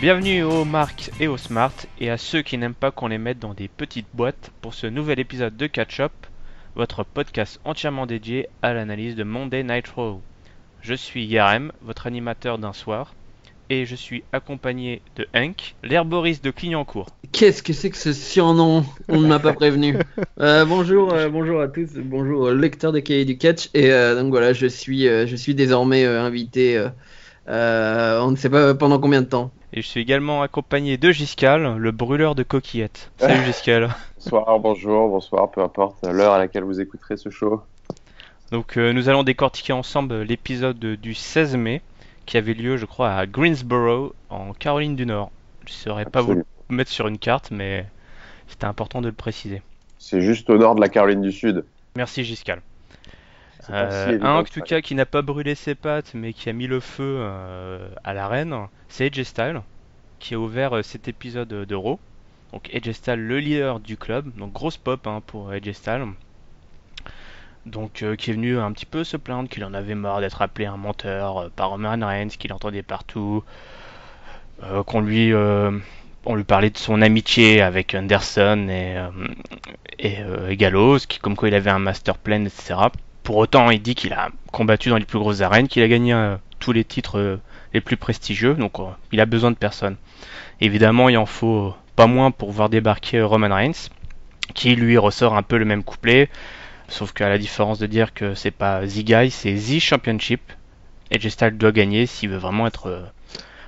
Bienvenue aux Marks et aux Smart et à ceux qui n'aiment pas qu'on les mette dans des petites boîtes pour ce nouvel épisode de Catch Up, votre podcast entièrement dédié à l'analyse de Monday Night Raw. Je suis Yarem, votre animateur d'un soir, et je suis accompagné de Hank, l'herboriste de Clignancourt. Qu'est-ce que c'est que ce surnom? On ne m'a pas prévenu. Bonjour à tous, bonjour aux lecteurs des cahiers du catch. Et donc voilà, je suis désormais invité, on ne sait pas pendant combien de temps. Et je suis également accompagné de Giscal, le brûleur de coquillettes. Salut Giscal. Bonsoir, bonsoir, peu importe l'heure à laquelle vous écouterez ce show. Donc nous allons décortiquer ensemble l'épisode du 16 mai qui avait lieu je crois à Greensboro en Caroline du Nord. Je ne saurais pas vous le Absolument. mettre sur une carte mais c'était important de le préciser. C'est juste au nord de la Caroline du Sud. Merci Giscal. C'est pas si Un évident en que tout ça. cas qui n'a pas brûlé ses pattes mais qui a mis le feu à l'arène, c'est AJ Styles qui a ouvert cet épisode de Raw. Donc AJ Styles le leader du club, donc grosse pop pour AJ Styles. Donc qui est venu un petit peu se plaindre qu'il en avait marre d'être appelé un menteur par Roman Reigns, qu'il entendait partout, on lui parlait de son amitié avec Anderson et Gallows, comme quoi il avait un master plan, etc. Pour autant, il dit qu'il a combattu dans les plus grosses arènes, qu'il a gagné tous les titres les plus prestigieux, donc il a besoin de personne. Évidemment, il en faut pas moins pour voir débarquer Roman Reigns, qui lui ressort un peu le même couplet. Sauf qu'à la différence de dire que c'est pas The Guy, c'est The Championship. Et AJ Styles doit gagner s'il veut vraiment être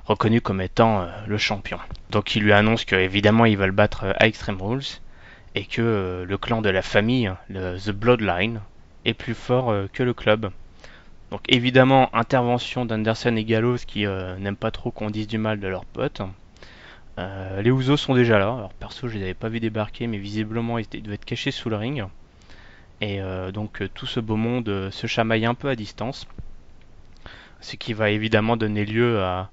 reconnu comme étant le champion. Donc il lui annonce qu'évidemment il va le battre à Extreme Rules et que le clan de la famille, The Bloodline, est plus fort que le club. Donc évidemment intervention d'Anderson et Gallows qui n'aiment pas trop qu'on dise du mal de leurs potes. Les Usos sont déjà là. Alors perso je les avais pas vu débarquer mais visiblement ils devaient être cachés sous le ring. Et donc tout ce beau monde se chamaille un peu à distance, ce qui va évidemment donner lieu à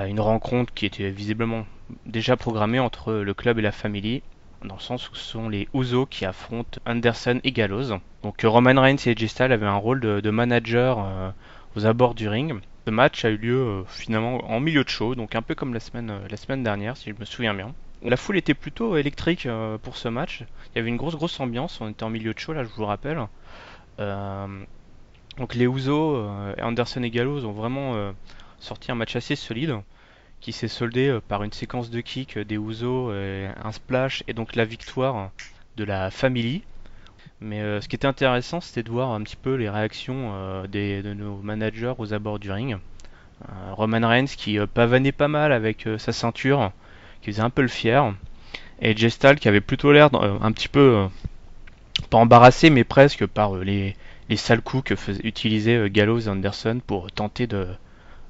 une rencontre qui était visiblement déjà programmée entre le club et la family, dans le sens où ce sont les Usos qui affrontent Anderson et Gallows. Donc Roman Reigns et AJ Styles avaient un rôle de manager aux abords du ring. Ce match a eu lieu finalement en milieu de show, donc un peu comme la semaine dernière si je me souviens bien. La foule était plutôt électrique pour ce match. Il y avait une grosse ambiance. On était en milieu de show là, je vous le rappelle. Euh, donc les Usos, Anderson et Gallows ont vraiment sorti un match assez solide qui s'est soldé par une séquence de kicks des Usos, un splash et donc la victoire de la Family. Mais ce qui était intéressant, c'était de voir un petit peu les réactions de nos managers aux abords du ring. Roman Reigns qui pavanait pas mal avec sa ceinture, qui faisait un peu le fier. Et Gestal qui avait plutôt l'air un petit peu, pas embarrassé, mais presque par les sales coups que utilisaient Gallows et Anderson pour tenter de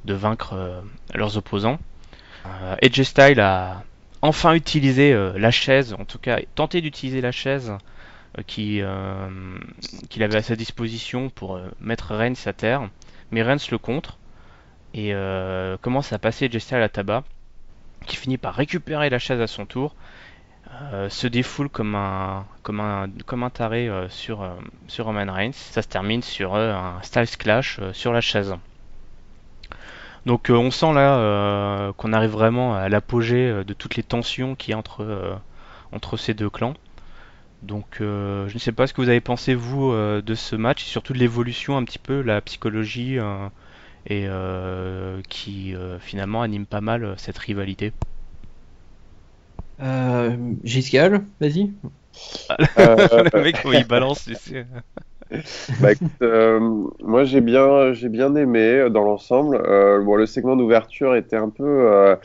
vaincre leurs opposants. AJ Styles a enfin utilisé la chaise, en tout cas tenté d'utiliser la chaise qu'il avait à sa disposition pour mettre Reigns à terre, mais Reigns le contre et commence à passer AJ Styles à tabac, qui finit par récupérer la chaise à son tour, se défoule comme un taré sur Roman Reigns. Ça se termine sur un Styles Clash sur la chaise. Donc on sent là qu'on arrive vraiment à l'apogée de toutes les tensions qu'il y a entre ces deux clans. Donc je ne sais pas ce que vous avez pensé vous de ce match, et surtout de l'évolution un petit peu, la psychologie et qui finalement anime pas mal cette rivalité. Giscal, vas-y. Le mec, il balance. Bah écoute, moi j'ai bien aimé dans l'ensemble. Bon, le segment d'ouverture était un peu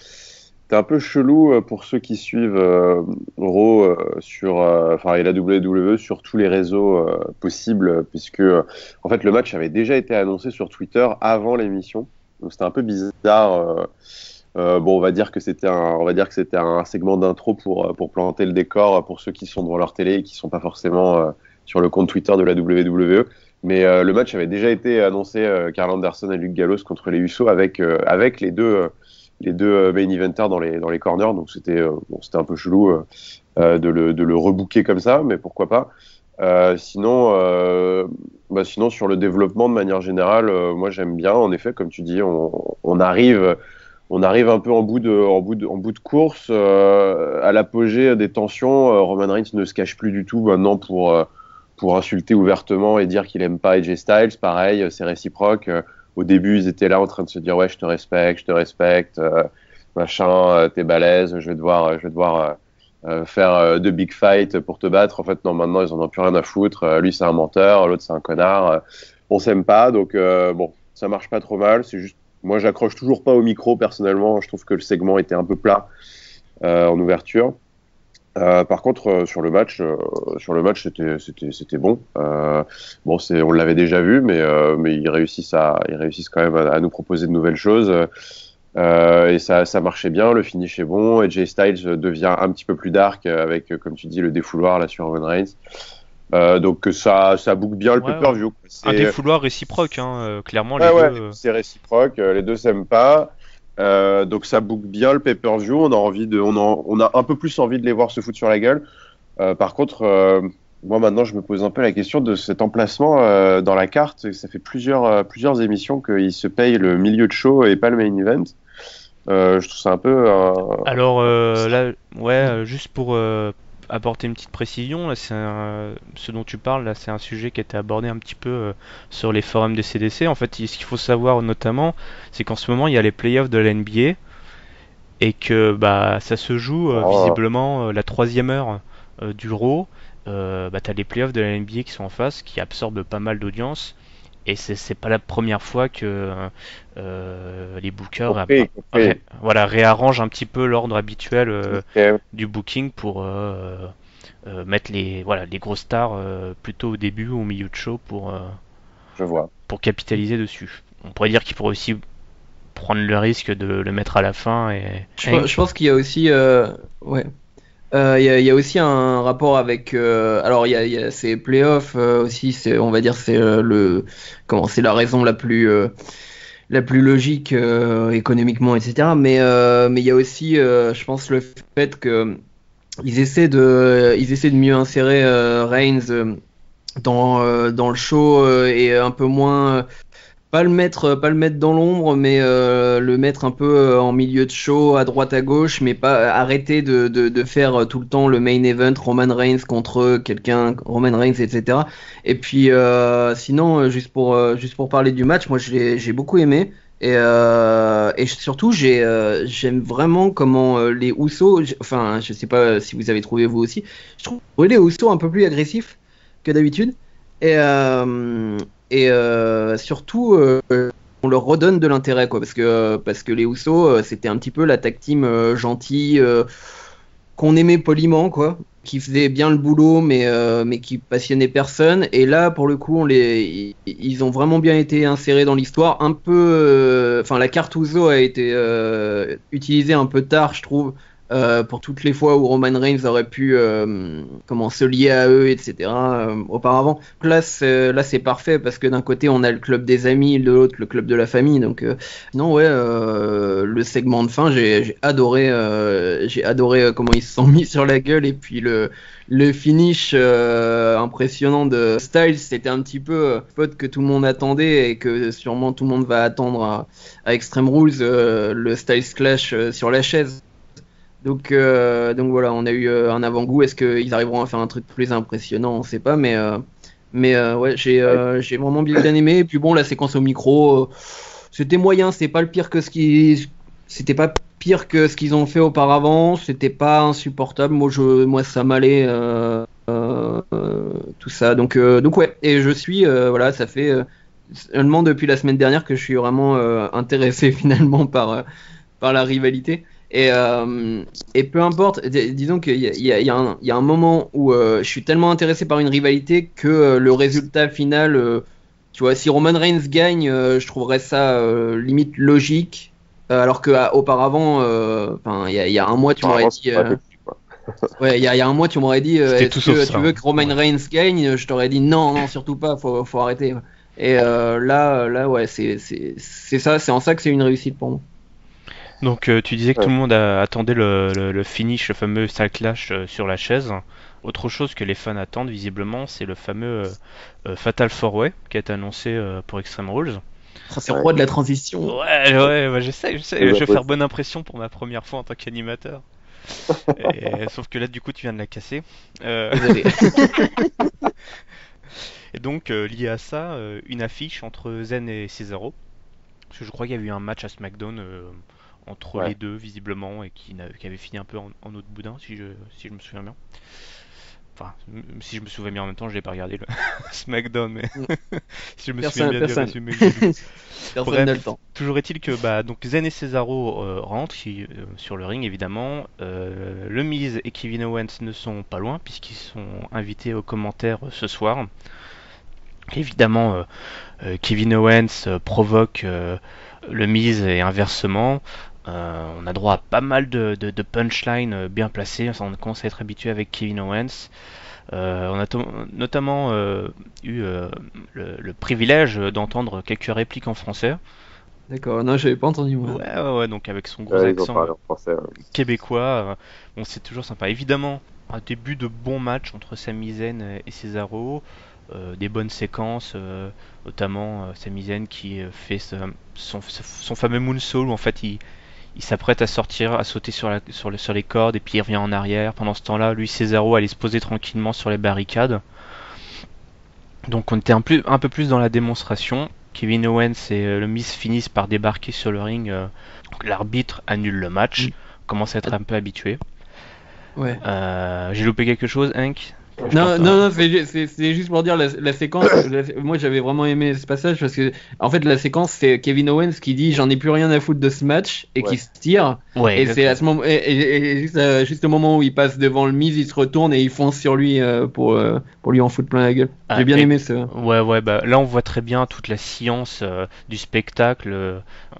chelou pour ceux qui suivent Raw et la WWE sur tous les réseaux possibles, puisque en fait le match avait déjà été annoncé sur Twitter avant l'émission, donc c'était un peu bizarre. Bon, on va dire que c'était un segment d'intro pour planter le décor pour ceux qui sont devant leur télé et qui sont pas forcément sur le compte Twitter de la WWE. Mais le match avait déjà été annoncé, Karl Anderson et Luke Gallows contre les Usos avec les deux main eventers dans les corners. Donc c'était un peu chelou de le rebooker comme ça, mais pourquoi pas. Sinon sur le développement de manière générale, moi j'aime bien. En effet, comme tu dis, on arrive on arrive un peu en bout de course, à l'apogée des tensions. Roman Reigns ne se cache plus du tout maintenant pour insulter ouvertement et dire qu'il aime pas AJ Styles. Pareil, c'est réciproque. Au début, ils étaient là en train de se dire ouais, je te respecte, machin, t'es balèze, je vais devoir faire de big fight pour te battre. En fait, non, maintenant ils en ont plus rien à foutre. Lui, c'est un menteur, l'autre c'est un connard. On s'aime pas, donc bon, ça marche pas trop mal. C'est juste, moi, j'accroche toujours pas au micro personnellement. Je trouve que le segment était un peu plat en ouverture. Par contre, sur le match, c'était bon. Bon, on l'avait déjà vu, mais ils réussissent quand même à nous proposer de nouvelles choses. Et ça marchait bien. Le finish est bon. Et Jay Styles devient un petit peu plus dark avec, comme tu dis, le défouloir là sur Roman Reigns. Donc ça boucle bien le Ouais, pay-per-view. un défouloir réciproque, hein, clairement Ouais, les ouais, deux. c'est réciproque. Les deux s'aiment pas. Donc ça boucle bien le pay-per-view. On a un peu plus envie de les voir se foutre sur la gueule. Par contre, moi maintenant, je me pose un peu la question de cet emplacement dans la carte. Ça fait plusieurs émissions qu'ils se payent le milieu de show et pas le main event. Je trouve ça un peu. Alors là, ouais, juste pour apporter une petite précision, là, ce dont tu parles, là, c'est un sujet qui a été abordé un petit peu sur les forums des CDC. En fait, ce qu'il faut savoir notamment, c'est qu'en ce moment, il y a les playoffs de la NBA et que bah ça se joue visiblement la troisième heure du Raw. Bah, t'as les playoffs de la NBA qui sont en face, qui absorbent pas mal d'audience. Et c'est pas la première fois que les bookers voilà, réarrangent un petit peu l'ordre habituel Ok, du booking pour mettre les grosses stars plutôt au début ou au milieu de show je vois. pour capitaliser dessus. On pourrait dire qu'ils pourraient aussi prendre le risque de le mettre à la fin et Je pense qu'il y a aussi, ouais. Il y a aussi un rapport avec, alors il y a ces playoffs aussi, on va dire c'est c'est la raison la plus logique économiquement, etc. Mais il y a aussi, je pense, le fait que ils essaient de mieux insérer Reigns dans le show et un peu moins pas le mettre dans l'ombre, mais le mettre un peu en milieu de show, à droite à gauche, mais pas arrêter de faire tout le temps le main event, Roman Reigns contre quelqu'un, Roman Reigns, etc. Et puis sinon, juste pour parler du match, moi j'ai beaucoup aimé. Et surtout, j'aime vraiment comment les Usos, enfin, je sais pas si vous avez trouvé vous aussi, je trouve les Usos un peu plus agressifs que d'habitude. Et, surtout, on leur redonne de l'intérêt, quoi, parce que les Usos, c'était un petit peu la tag team gentille qu'on aimait poliment, quoi, qui faisait bien le boulot, mais qui passionnait personne. Et là, pour le coup, ils ont vraiment bien été insérés dans l'histoire. Un peu, enfin, la carte Uso a été utilisée un peu tard, je trouve. Pour toutes les fois où Roman Reigns aurait pu se lier à eux, etc. Auparavant. Là, c'est parfait parce que d'un côté on a le club des amis, de l'autre le club de la famille. Donc non, ouais, le segment de fin, j'ai adoré comment ils se sont mis sur la gueule et puis le finish impressionnant de Styles, c'était un petit peu spot que tout le monde attendait et que sûrement tout le monde va attendre à Extreme Rules, le Styles Clash sur la chaise. Donc voilà, on a eu un avant-goût. Est-ce qu'ils arriveront à faire un truc plus impressionnant? On sait pas, mais ouais, j'ai vraiment bien aimé. Et puis bon, la séquence au micro, c'était moyen. C'était pas pire que ce qu'ils ont fait auparavant. C'était pas insupportable. Moi, ça m'allait tout ça. Donc ouais. Et je suis voilà, ça fait seulement depuis la semaine dernière que je suis vraiment intéressé finalement par la rivalité. Et peu importe, disons qu'il y a un moment où je suis tellement intéressé par une rivalité que le résultat final, tu vois, si Roman Reigns gagne, je trouverais ça limite logique, alors que auparavant, enfin, il y a un mois, tu m'aurais dit, ouais, il y a un mois, tu m'aurais dit, c'était est-ce tout sauf que ça. tu veux que Roman Reigns gagne? Je t'aurais dit non, non, surtout pas, faut arrêter. Et là, ouais, c'est ça, c'est en ça que c'est une réussite pour moi. Donc tu disais que tout le monde attendait le finish, le fameux Style Clash sur la chaise. Autre chose que les fans attendent visiblement, c'est le fameux Fatal 4-Way qui a été annoncé pour Extreme Rules. C'est le roi de la transition. Ouais, j'essaie. Je vais faire bonne impression pour ma première fois en tant qu'animateur. Sauf que là, du coup, tu viens de la casser. Désolé. Et donc, lié à ça, une affiche entre Zen et Cesaro. Parce que je crois qu'il y avait eu un match à SmackDown entre les deux, visiblement, et qui avait fini un peu en eau de boudin, si je me souviens bien. Enfin, si je me souviens bien en même temps, je l'ai pas regardé le SmackDown, mais si je me souviens bien du résumé que j'ai lu. Personne n'a le temps. Toujours est-il que donc Zen et Cesaro rentrent sur le ring, évidemment. Le Miz et Kevin Owens ne sont pas loin, puisqu'ils sont invités aux commentaires ce soir. Évidemment, Kevin Owens provoque le Miz et inversement. On a droit à pas mal de punchlines bien placées. On commence à être habitué avec Kevin Owens. On a notamment eu le privilège d'entendre quelques répliques en français. D'accord, non, j'avais pas entendu moi. Ouais, donc avec son gros accent en français, québécois. Bon, c'est toujours sympa. Évidemment, un début de bon match entre Sami Zayn et Cesaro. Des bonnes séquences, notamment Sami Zayn qui fait son fameux moonsault où en fait il s'apprête à sauter sur les cordes et puis il revient en arrière. Pendant ce temps-là, lui Cesaro allait se poser tranquillement sur les barricades. Donc on était un peu plus dans la démonstration. Kevin Owens et le Miz finissent par débarquer sur le ring. L'arbitre annule le match. Commence à être un peu habitué. Ouais. J'ai loupé quelque chose, Hank? Non, c'est juste pour dire la séquence. Moi, j'avais vraiment aimé ce passage parce que, en fait, la séquence, c'est Kevin Owens qui dit j'en ai plus rien à foutre de ce match et qui se tire. Ouais, et c'est à ce moment, et juste au moment où il passe devant le Miz, il se retourne et il fonce sur lui pour lui en foutre plein la gueule. J'ai bien aimé ça. Ouais, bah là on voit très bien toute la science du spectacle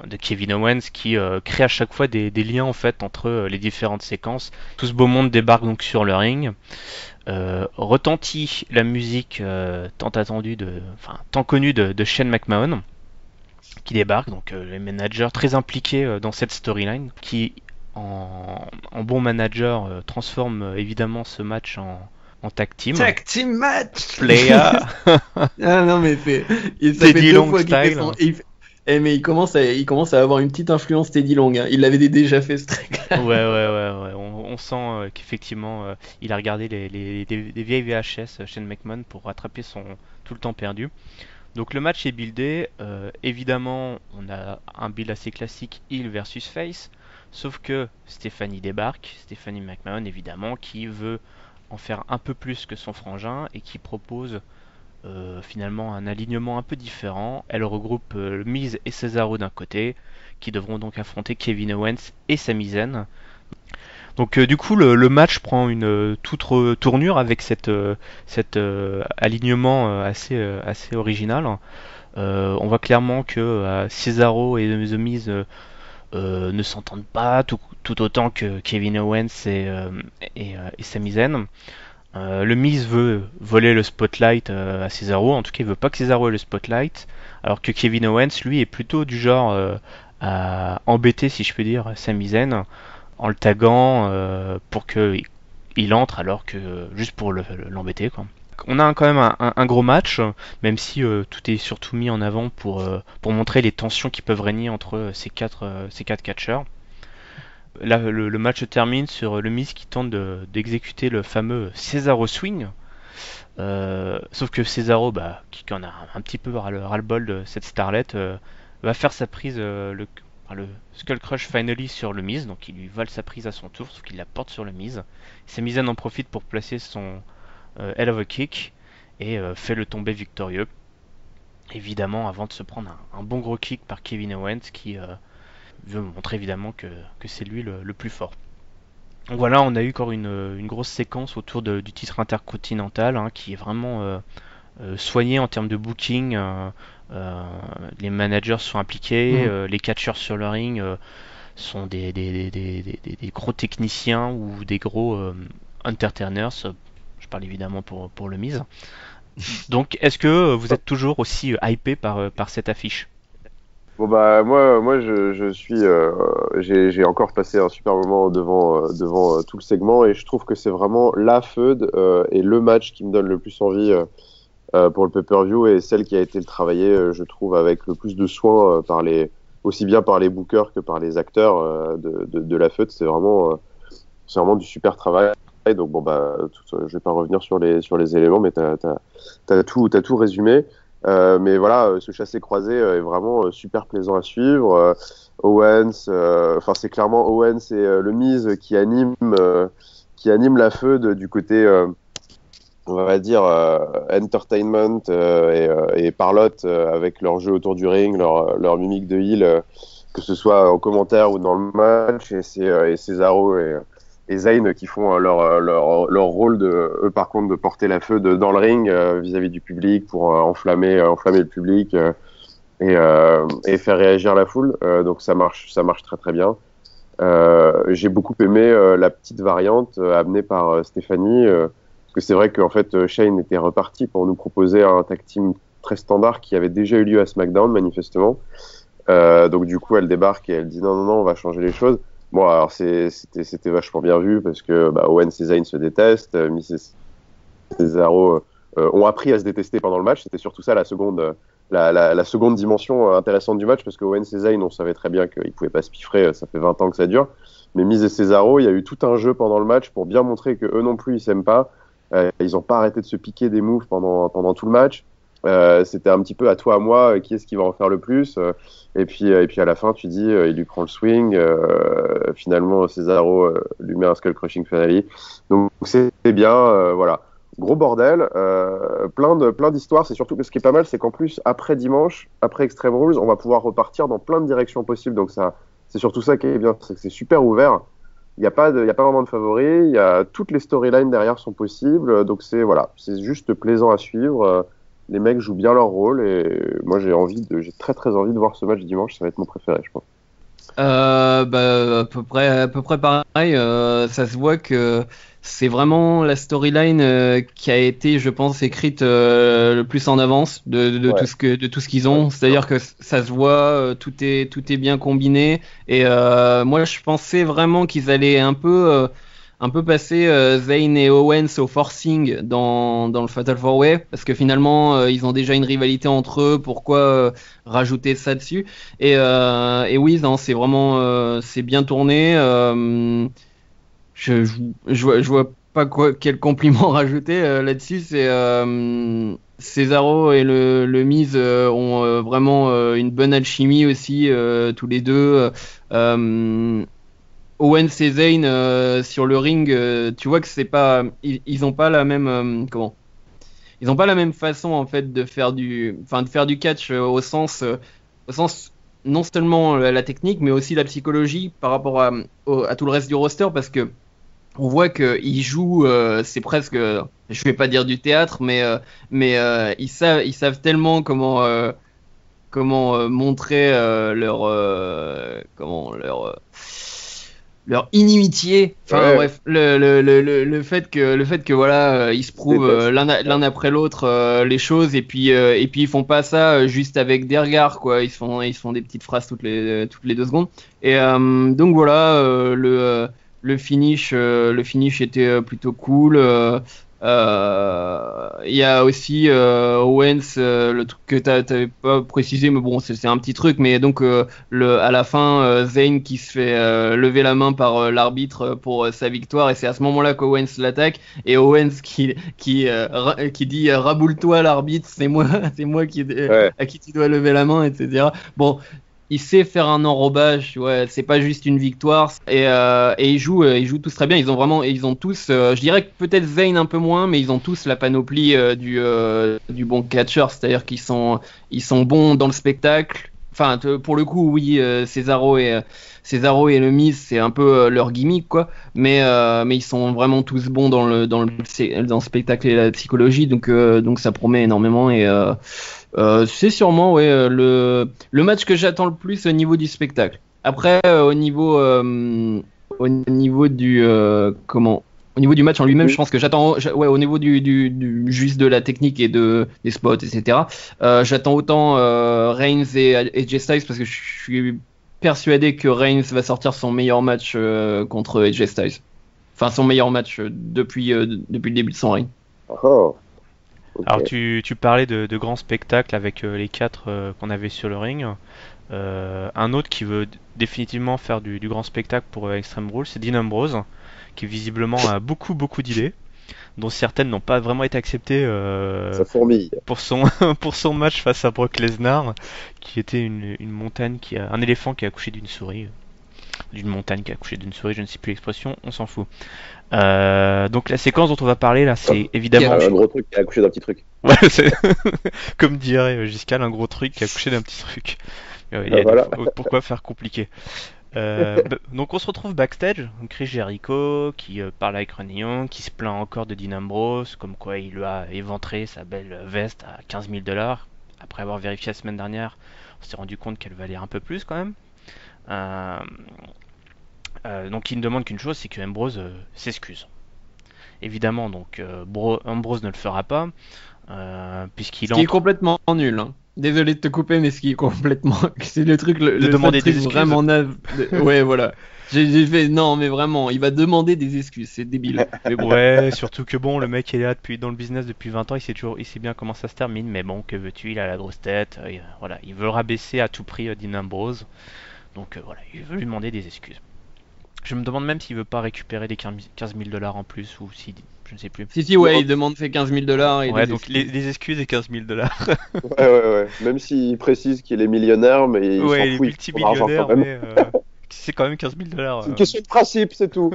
de Kevin Owens qui crée à chaque fois des liens en fait entre les différentes séquences. Tout ce beau monde débarque donc sur le ring. Retentit la musique tant attendue tant connue de Shane McMahon qui débarque, donc les managers très impliqués dans cette storyline qui en bon manager transforme évidemment ce match en tag team. Tag team match. Playa. Non mais ça fait 2 fois qu'il fait son... mais il commence à avoir une petite influence Teddy Long. Hein. Il l'avait déjà fait ce truc. Ouais. On sent qu'effectivement, il a regardé des vieilles VHS Shane McMahon pour rattraper tout le temps perdu. Donc le match est buildé. Évidemment, on a un build assez classique heel versus face. Sauf que Stephanie débarque. Stephanie McMahon, évidemment, qui veut en faire un peu plus que son frangin et qui propose finalement un alignement un peu différent. Elle regroupe Miz et Cesaro d'un côté, qui devront donc affronter Kevin Owens et Sami Zayn. Donc du coup le match prend une toute tournure avec cet alignement assez original. On voit clairement que Cesaro et The Miz ne s'entendent pas tout autant que Kevin Owens et Sami Zayn. Le Miz veut voler le spotlight à Cesaro, en tout cas il veut pas que Cesaro ait le spotlight, alors que Kevin Owens lui est plutôt du genre à embêter, si je peux dire, Sami Zayn en le taguant pour que il entre, alors que juste pour l'embêter quoi. On a quand même un gros match, même si tout est surtout mis en avant pour montrer les tensions qui peuvent régner entre ces quatre catcheurs. Là, le match se termine sur le Miz qui tente d'exécuter le fameux Cesaro Swing. Sauf que Cesaro, qui en a un petit peu ras-le-bol de cette starlette, va faire sa prise, le Skull Crush Finally sur le Miz. Donc il lui vole sa prise à son tour, sauf qu'il la porte sur le Miz. Sami Zayn en profite pour placer son Hell of a Kick et fait le tomber victorieux. Évidemment, avant de se prendre un bon gros kick par Kevin Owens qui veut montrer évidemment que c'est lui le plus fort. Donc voilà, on a eu encore une grosse séquence autour du titre intercontinental qui est vraiment soigné en termes de booking. Les managers sont impliqués, les catcheurs sur le ring sont des gros techniciens ou des gros entertainers. Je parle évidemment pour le Miz. Donc est-ce que vous êtes toujours aussi hypé par cette affiche? Bon moi je suis j'ai encore passé un super moment devant tout le segment et je trouve que c'est vraiment la feud et le match qui me donne le plus envie pour le pay-per-view et celle qui a été travaillée, je trouve, avec le plus de soin aussi bien par les bookers que par les acteurs de la feud. C'est vraiment du super travail. Donc bon je vais pas revenir sur les éléments, mais t'as tout résumé. Mais voilà, ce chassé-croisé est vraiment super plaisant à suivre. Owens, c'est clairement Owens et le Miz qui anime la feud du côté, on va dire, entertainment et parlotte avec leur jeu autour du ring, leur mimique de heel, que ce soit en commentaire ou dans le match, et c'est Cesaro et Zayn qui font leur rôle eux par contre de porter la feud dans le ring vis-à-vis du public pour enflammer le public et faire réagir la foule. Donc ça marche très très bien. J'ai beaucoup aimé la petite variante amenée par Stéphanie, parce que c'est vrai qu'en fait Shane était reparti pour nous proposer un tag team très standard qui avait déjà eu lieu à SmackDown manifestement. Donc du coup elle débarque et elle dit non, on va changer les choses. Bon, alors c'était vachement bien vu parce que Owens et Zayn se détestent, Miz et Cesaro ont appris à se détester pendant le match. C'était surtout ça la seconde dimension intéressante du match, parce que Owens et Zayn, on savait très bien qu'ils pouvaient pas se piffrer, ça fait 20 ans que ça dure. Mais Miz et Cesaro, il y a eu tout un jeu pendant le match pour bien montrer que eux non plus ils s'aiment pas. Ils ont pas arrêté de se piquer des moves pendant tout le match. C'était un petit peu à toi à moi, qui est-ce qui va en faire le plus, et puis à la fin tu dis il lui prend le swing, finalement Cesaro lui met un skull crushing finale, donc c'était bien, voilà, gros bordel, plein d'histoires. C'est surtout que ce qui est pas mal, c'est qu'en plus après dimanche, après Extreme Rules, on va pouvoir repartir dans plein de directions possibles, donc ça c'est surtout ça qui est bien, c'est que c'est super ouvert. Il n'y a pas vraiment de favoris, toutes les storylines derrière sont possibles, donc c'est juste plaisant à suivre. Les mecs jouent bien leur rôle et moi j'ai très très envie de voir ce match dimanche. Ça va être mon préféré, je pense. À peu près pareil. Ça se voit que c'est vraiment la storyline qui a été, je pense, écrite le plus en avance de tout ce qu'ils ont. C'est-à-dire que ça se voit, tout est bien combiné. Et moi, je pensais vraiment qu'ils allaient un peu passer Zayn et Owens au forcing dans le Fatal 4-Way, parce que finalement ils ont déjà une rivalité entre eux, pourquoi rajouter ça dessus. Et oui, non, c'est vraiment c'est bien tourné. Je vois pas quel compliment rajouter là-dessus. C'est Cesaro et le Miz ont vraiment une bonne alchimie aussi, tous les deux. Owens et Zayn sur le ring, tu vois que c'est pas, ils ont pas la même ils ont pas la même façon en fait de faire du catch au sens non seulement la technique mais aussi la psychologie par rapport à tout le reste du roster, parce que on voit que ils jouent, c'est presque, je vais pas dire du théâtre, mais ils savent tellement comment montrer leur inimitié. Enfin bref, le fait que voilà, ils se prouvent l'un après l'autre les choses, et puis ils font pas ça juste avec des regards, quoi. Ils se font des petites phrases toutes les 2 secondes. Et donc voilà, le finish était plutôt cool. Il y a aussi Owens, le truc que t'avais pas précisé, mais bon, c'est un petit truc, mais donc à la fin, Zayn qui se fait lever la main par l'arbitre pour sa victoire, et c'est à ce moment-là qu'Owens l'attaque, et Owens qui dit raboule-toi l'arbitre, c'est moi à qui tu dois lever la main, etc. Bon, il sait faire un enrobage, tu vois, c'est pas juste une victoire, et ils jouent tous très bien. Ils ont tous, je dirais que peut-être Zayn un peu moins, mais ils ont tous la panoplie du bon catcher, c'est-à-dire qu'ils sont bons dans le spectacle. Enfin, pour le coup, oui, Cesaro et le Miz, c'est un peu leur gimmick, quoi. Mais ils sont vraiment tous bons dans le spectacle et la psychologie, donc ça promet énormément. Et c'est sûrement le match que j'attends le plus au niveau du spectacle. Après, au niveau du match en lui-même, je pense que j'attends, au niveau du juste de la technique et des spots, etc. J'attends autant Reigns et AJ Styles, parce que je suis persuadé que Reigns va sortir son meilleur match contre AJ Styles. Enfin, son meilleur match depuis le début de son règne. Oh. Ok. Alors tu parlais de grands spectacles avec les 4 qu'on avait sur le ring. Un autre qui veut définitivement faire du grand spectacle pour Extreme Rules, c'est Dean Ambrose, qui visiblement a beaucoup d'idées, dont certaines n'ont pas vraiment été acceptées Ça fourmille. pour son pour son match face à Brock Lesnar, qui était une montagne un éléphant qui a accouché d'une souris, d'une montagne qui a accouché d'une souris, je ne sais plus l'expression, on s'en fout. Donc la séquence dont on va parler là, c'est évidemment Un gros truc qui a accouché d'un petit truc. ouais, comme dirait Giscal, un gros truc qui a accouché d'un petit truc. Voilà. Pourquoi faire compliqué? Donc on se retrouve backstage, donc Chris Jericho qui parle avec Ronnie Young, qui se plaint encore de Dean Ambrose, comme quoi il lui a éventré sa belle veste à 15 000 $. Après avoir vérifié la semaine dernière, on s'est rendu compte qu'elle valait un peu plus quand même. Euh, donc il ne demande qu'une chose, c'est que Ambrose s'excuse. Évidemment, donc Ambrose ne le fera pas, puisqu'il Ce qui est entre complètement nul. Hein. Désolé de te couper, mais ce qui est complètement. C'est le truc, le demander seul des truc excuses. vraiment naze. Ouais, voilà. J'ai fait. Non, mais vraiment, il va demander des excuses, c'est débile. Mais bon. Ouais, surtout que bon, le mec il est là dans le business depuis 20 ans, il sait bien comment ça se termine, mais bon, que veux-tu, il a la grosse tête, voilà, il veut rabaisser à tout prix Dean Ambrose, donc voilà, il veut lui demander des excuses. Je me demande même s'il veut pas récupérer les 15 000 $ en plus, ou si, je ne sais plus. Si, ouais, il demande ses 15 000 $ et Ouais, des donc excuses. les excuses et 15 000 $. Ouais. Même s'il précise qu'il est millionnaire, mais il Ouais, il est s'en fout, il faut son argent multimillionnaire, quand même. mais c'est quand même 15 000 C'est une $. question de principe, c'est tout.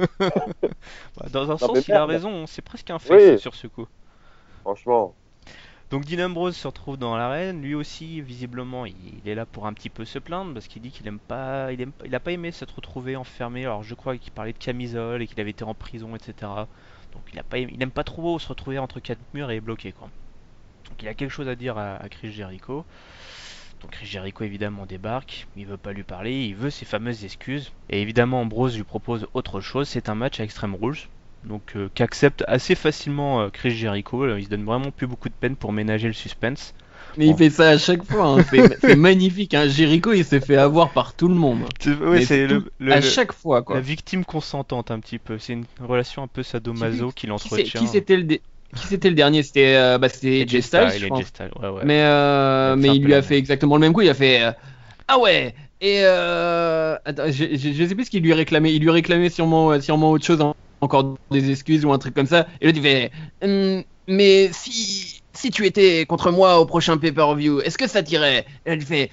Dans un Non, sens, mais il a merde. raison, c'est presque un fait Oui, sur ce coup. franchement. Donc Dean Ambrose se retrouve dans l'arène, lui aussi visiblement il est là pour un petit peu se plaindre parce qu'il dit qu'il il a pas aimé s'être retrouvé enfermé. Alors je crois qu'il parlait de camisole et qu'il avait été en prison, etc. Donc il aime pas trop se retrouver entre 4 murs et bloqué quoi. Donc il a quelque chose à dire à Chris Jericho. Donc Chris Jericho évidemment débarque, il veut pas lui parler, il veut ses fameuses excuses. Et évidemment Ambrose lui propose autre chose, c'est un match à Extreme Rules. Donc qu'accepte assez facilement Chris Jericho, il se donne vraiment plus beaucoup de peine pour ménager le suspense. Mais il fait ça à chaque fois, hein. C'est magnifique. Hein. Jericho, il s'est fait avoir par tout le monde. Mais C'est à chaque fois, la quoi. victime consentante un petit peu, c'est une relation un peu sadomaso qu'il entretient. Qui c'était le dernier? C'était Jay Styles, je pense. Ouais. Mais il lui a fait exactement le même coup. Il a fait ah ouais. Et attends, je sais plus ce qu'il lui réclamait. Il lui réclamait sûrement autre chose, encore des excuses ou un truc comme ça. Et l'autre il fait mais si tu étais contre moi au prochain pay-per-view, est-ce que ça t'irait? Et elle lui fait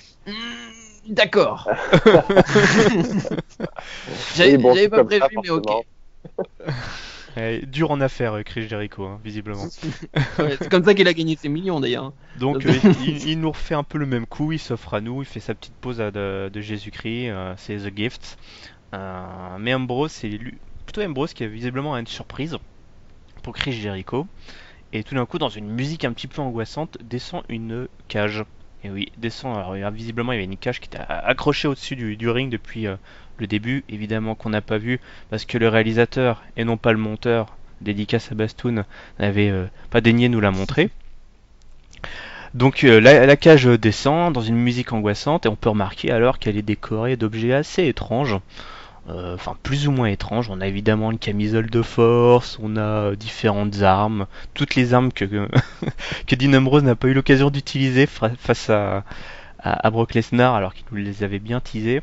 d'accord. J'avais pas prévu, mais ok. Dur en affaires, Chris Jericho, hein, visiblement. Ouais, c'est comme ça qu'il a gagné ses millions d'ailleurs. Donc il nous refait un peu le même coup, il s'offre à nous, il fait sa petite pause de Jésus-Christ, c'est The Gift. Mais Ambrose, c'est plutôt Ambrose qui a visiblement une surprise pour Chris Jericho. Et tout d'un coup, dans une musique un petit peu angoissante, descend une cage. Et oui, descend. Alors, visiblement, il y avait une cage qui était accrochée au-dessus du ring depuis le début. Évidemment qu'on n'a pas vu parce que le réalisateur et non pas le monteur, dédicace à Bastoun, n'avait pas daigné nous la montrer. Donc la cage descend dans une musique angoissante et on peut remarquer alors qu'elle est décorée d'objets assez étranges. Enfin plus ou moins étranges. On a évidemment une camisole de force, on a différentes armes, toutes les armes que Dean Ambrose n'a pas eu l'occasion d'utiliser face à Brock Lesnar alors qu'il nous les avait bien teasés.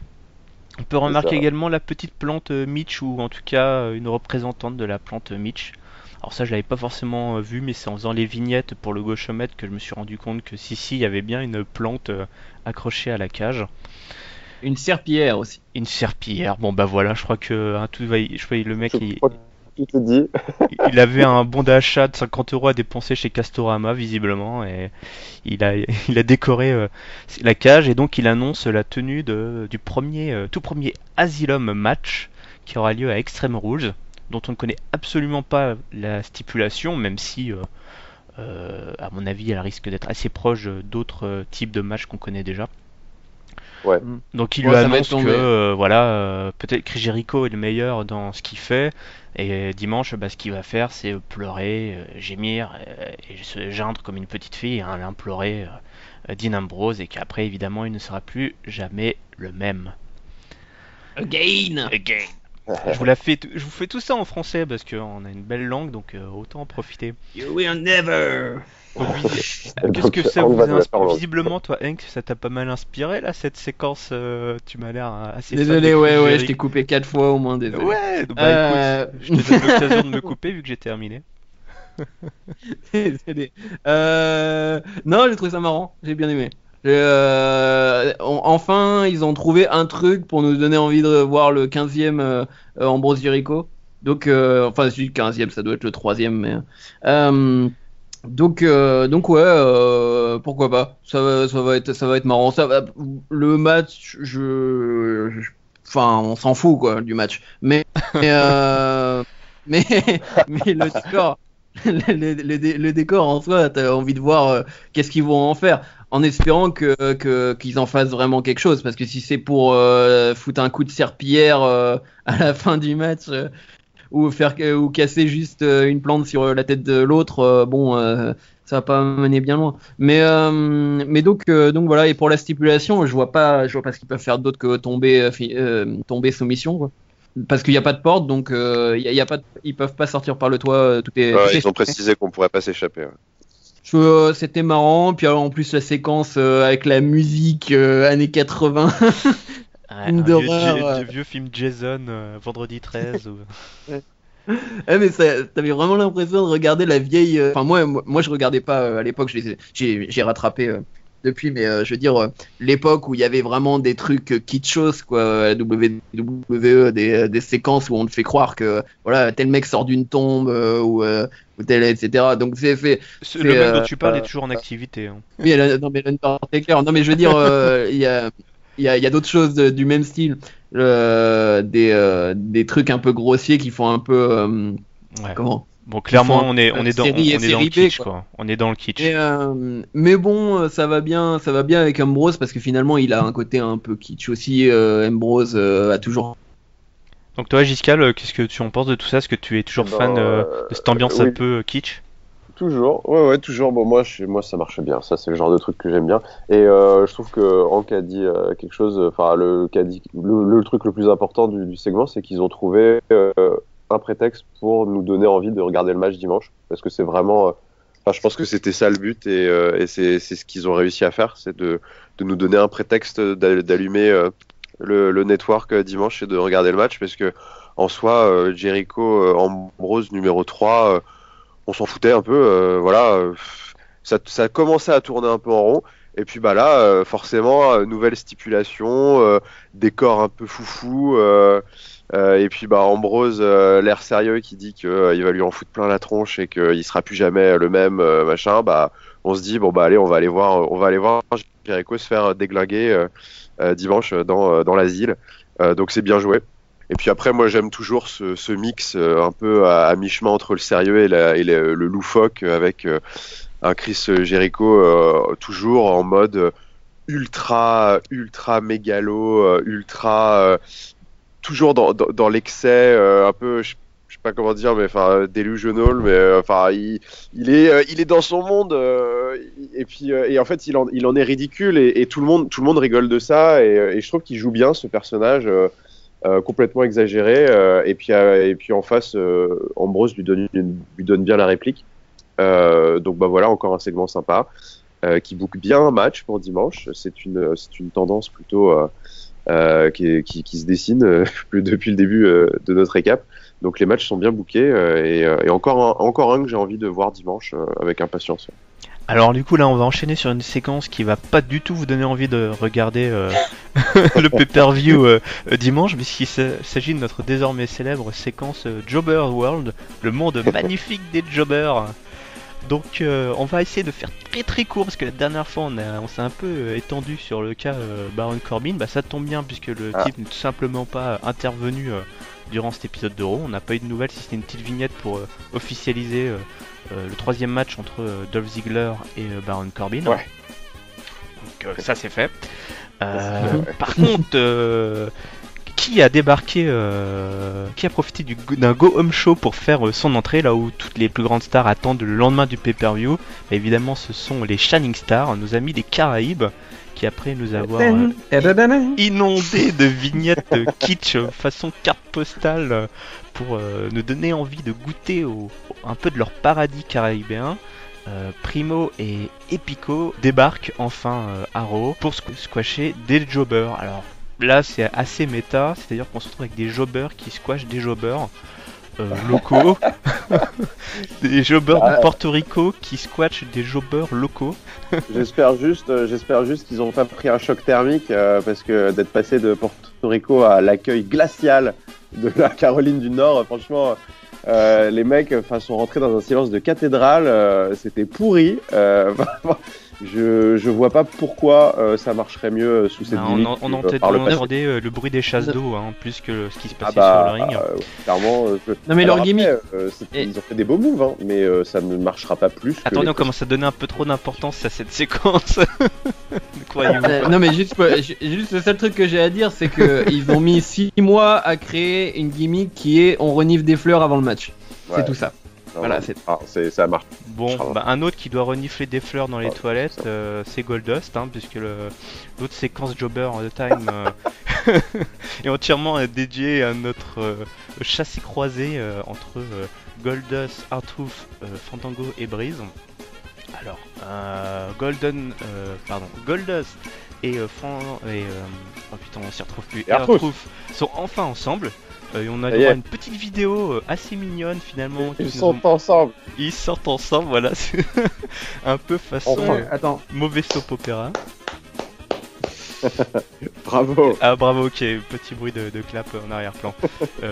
On peut remarquer également la petite plante Mitch, ou en tout cas une représentante de la plante Mitch. Alors ça je l'avais pas forcément vu, mais c'est en faisant les vignettes pour le gauchomètre que je me suis rendu compte que si il y avait bien une plante accrochée à la cage. Une serpillière aussi. Une serpillière. Bon bah voilà, je crois que le mec Tout est dit. il avait un bon d'achat de 50 € à dépenser chez Castorama visiblement et il a décoré la cage et donc il annonce la tenue du tout premier Asylum match qui aura lieu à Extreme Rules, dont on ne connaît absolument pas la stipulation, même si à mon avis elle risque d'être assez proche d'autres types de matchs qu'on connaît déjà. Ouais. Donc il lui annonce que peut-être Chris Jericho est le meilleur dans ce qu'il fait et dimanche ce qu'il va faire c'est pleurer, gémir et se geindre comme une petite fille et implorer Dean Ambrose et qu'après évidemment il ne sera plus jamais le même. Again. Je vous fais tout ça en français parce qu'on a une belle langue, donc autant en profiter. You will never. Donc, qu'est-ce Donc, que ça on vous va a de la inspiré? parole. Visiblement, toi, Hank, ça t'a pas mal inspiré là, cette séquence. Tu m'as l'air assez fan Désolé, de Chris je Jericho. t'ai coupé 4 fois au moins, désolé. Ouais, bah Euh, écoute, je te donne l'occasion de me couper vu que j'ai terminé. Désolé. Non, j'ai trouvé ça marrant, j'ai bien aimé. Enfin, ils ont trouvé un truc pour nous donner envie de voir le 15e Ambrose Jericho. Donc, enfin, si le 15e, ça doit être le 3e, mais. Donc ouais, pourquoi pas. Ça va être marrant. Le match, enfin, on s'en fout quoi du match. Mais, mais le décor, le décor en soi, t'as envie de voir qu'est-ce qu'ils vont en faire, en espérant qu'ils en fassent vraiment quelque chose. Parce que si c'est pour foutre un coup de serpillière à la fin du match. Ou casser juste une plante sur la tête de l'autre, ça va pas mener bien loin. Mais donc voilà, et pour la stipulation, je vois pas ce qu'ils peuvent faire d'autre que tomber soumission, quoi. Parce qu'il n'y a pas de porte, donc ils peuvent pas sortir par le toit. Ils ont précisé qu'on pourrait pas s'échapper. C'était marrant, puis alors, en plus la séquence avec la musique années 80. Un vieux film Jason, vendredi 13. Mais t'avais vraiment l'impression de regarder la vieille. Enfin, moi, je regardais pas à l'époque. J'ai rattrapé depuis, mais je veux dire l'époque où il y avait vraiment des trucs kitschos, quoi, à WWE, des séquences où on te fait croire que voilà, tel mec sort d'une tombe ou tel, etc. Donc le mec dont tu parles est toujours en activité. Hein. Oui, non mais l'Undertaker. Non mais je veux dire, il y a d'autres choses du même style, des trucs un peu grossiers qui font un peu comment. Bon, clairement, on est dans le kitsch, quoi. quoi. On est dans le kitsch. Mais bon, ça va bien avec Ambrose parce que finalement, il a un côté un peu kitsch aussi. Ambrose a toujours. Donc toi, Giscal, qu'est-ce que tu en penses de tout ça? Est-ce que tu es toujours fan de cette ambiance un peu kitsch? Toujours, ouais, toujours. Bon, moi, ça marche bien. Ça, c'est le genre de truc que j'aime bien. Et je trouve que Hank a dit quelque chose. Enfin, le truc le plus important du segment, c'est qu'ils ont trouvé un prétexte pour nous donner envie de regarder le match dimanche, parce que c'est vraiment. Enfin, je pense que c'était ça le but, et c'est ce qu'ils ont réussi à faire, c'est de nous donner un prétexte d'allumer le network dimanche et de regarder le match, parce que en soi, Jericho Ambrose numéro 3. On s'en foutait un peu, voilà, ça commençait à tourner un peu en rond, et puis bah là, forcément, nouvelle stipulation, décor un peu foufou, et puis bah Ambrose, l'air sérieux qui dit qu'il va lui en foutre plein la tronche et qu'il sera plus jamais le même, machin, bah on se dit bon bah allez, on va aller voir Jericho se faire déglinguer dimanche dans l'asile, donc c'est bien joué. Et puis après, moi j'aime toujours ce mix un peu à mi-chemin entre le sérieux et le loufoque, avec un Chris Jericho toujours en mode ultra mégalo, toujours dans l'excès, un peu, je sais pas comment dire, mais enfin delusional, mais enfin il est dans son monde, et puis et en fait il en est ridicule, et tout le monde rigole de ça, et je trouve qu'il joue bien ce personnage. Complètement exagéré, et puis en face, Ambrose lui donne bien la réplique, donc bah voilà, encore un segment sympa qui boucle bien un match pour dimanche. C'est une tendance plutôt qui se dessine depuis le début de notre récap, donc les matchs sont bien bookés, et encore un que j'ai envie de voir dimanche avec impatience. Alors du coup là on va enchaîner sur une séquence qui va pas du tout vous donner envie de regarder le pay-per-view dimanche, puisqu'il s'agit de notre désormais célèbre séquence Jobber World, le monde magnifique des jobbers. Donc on va essayer de faire très très court, parce que la dernière fois on s'est un peu étendu sur le cas Baron Corbin. Bah ça tombe bien, puisque le type n'est tout simplement pas intervenu durant cet épisode de Raw. On n'a pas eu de nouvelles, si c'était une petite vignette pour officialiser le troisième match entre Dolph Ziggler et Baron Corbin. Ouais. Donc ça c'est fait. Par contre, qui a débarqué, qui a profité d'un Go Home Show pour faire son entrée, là où toutes les plus grandes stars attendent le lendemain du pay-per-view. Et évidemment, ce sont les Shining Stars, nos amis des Caraïbes, qui après nous avoir inondés de vignettes kitsch façon carte postale pour nous donner envie de goûter un peu de leur paradis caribéen. Primo et Epico débarquent enfin à Raw pour squasher des jobbers. Alors là c'est assez méta, c'est-à-dire qu'on se retrouve avec des jobbers qui squashent des jobbers locaux, des jobbers de Porto Rico qui squashent des jobbers locaux. J'espère juste qu'ils n'ont pas pris un choc thermique parce que d'être passé de Porto Rico à l'accueil glacial de la Caroline du Nord, franchement, les mecs sont rentrés dans un silence de cathédrale, c'était pourri. Je vois pas pourquoi ça marcherait mieux sous cette limite. On entendait le bruit des chasses d'eau plus que ce qui se passait sur le ring. Clairement. Non mais leur gimmick. Ils ont fait des beaux moves, mais ça ne marchera pas plus. Attendez, on commence à donner un peu trop d'importance à cette séquence. Croyez-vous. Non mais juste le seul truc que j'ai à dire, c'est que ils ont mis 6 mois à créer une gimmick qui est on renifle des fleurs avant le match. Ouais. C'est tout ça. Voilà, ça marche. Bon, un autre qui doit renifler des fleurs dans les toilettes, c'est Goldust, puisque l'autre séquence Jobber de Time est entièrement dédiée à notre chassé croisé entre Goldust, R-Truth, Fandango et Breeze. Alors, Goldust et oh putain, on s'y retrouve plus. R-Truth sont enfin ensemble. Et on a droit à une petite vidéo assez mignonne finalement. Ils sortent ensemble. Ils sortent ensemble, voilà. Un peu façon mauvais soap opéra. Bravo. Ah bravo, ok, petit bruit de clap en arrière-plan.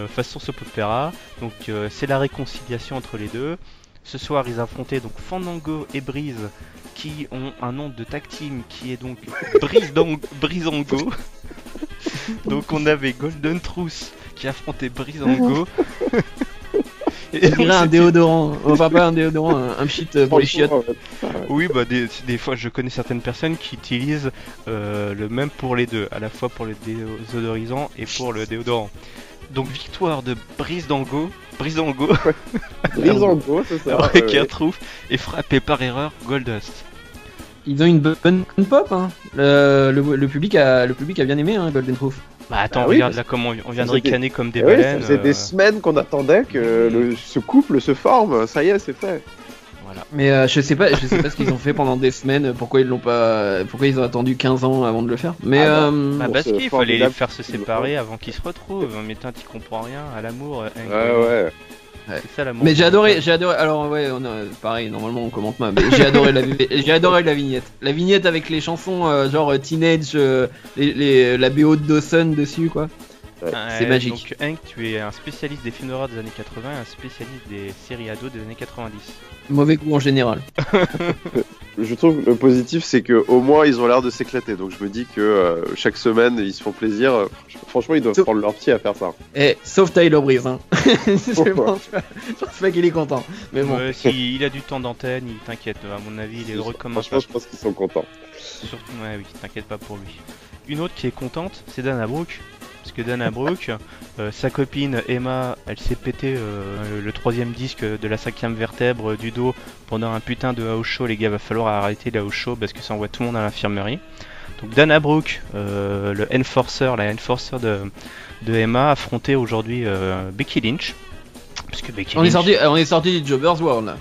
Façon soap opéra. Donc c'est la réconciliation entre les deux. Ce soir ils affrontaient donc Fandango et Breeze qui ont un nom de tag team qui est donc Breezango. Donc on avait Golden Truth qui affrontait Breezango. On dirait un déodorant, enfin pas un déodorant, un pchit pour les chiottes. Oui, bah des fois je connais certaines personnes qui utilisent le même pour les deux, à la fois pour le déodorisant et pour le déodorant. Donc victoire de Breezango, c'est ça. Qui retrouve et frappé par erreur Goldust. Ils ont une bonne pop, hein. Le public a bien aimé, hein, Golden Truth. Bah attends, regarde là comment on vient de ricaner comme des baleines. Ça faisait des semaines qu'on attendait que ce couple se forme, ça y est, c'est fait. Voilà. Mais je sais pas ce qu'ils ont fait pendant des semaines, pourquoi ils ont attendu 15 ans avant de le faire. Mais parce qu'il fallait les faire se séparer avant qu'ils se retrouvent. Mais t'y comprends rien à l'amour. Ouais. C'est ça l'amour. Mais j'ai adoré. Alors ouais, pareil. Normalement on commente mal. Mais j'ai adoré la vignette. La vignette avec les chansons genre Teenage, la BO de Dawson dessus quoi. C'est magique. Donc Hank, tu es un spécialiste des films d'horreur des années 80 et un spécialiste des séries ados des années 90. Mauvais goût en général. Je trouve le positif, c'est que au moins ils ont l'air de s'éclater. Donc je me dis que chaque semaine ils se font plaisir. Franchement, ils doivent prendre leur pied à faire ça. Sauf Tyler Breeze, hein. Je pense pas qu'il est content. Mais bon. S'il a du temps d'antenne, il t'inquiète. À mon avis, il est heureux comme un chat. Je pense qu'ils sont contents. Surtout, oui, t'inquiète pas pour lui. Une autre qui est contente, c'est Dana Brooke. Parce que Dana Brooke, sa copine Emma, elle s'est pété le 3ème disque de la 5ème vertèbre du dos pendant un putain de house show. Les gars, va falloir arrêter le house show parce que ça envoie tout le monde à l'infirmerie. Donc Dana Brooke, la enforcer de Emma, affrontait aujourd'hui Becky Lynch. Parce que Becky Lynch... On est sorti du Jobber's World là.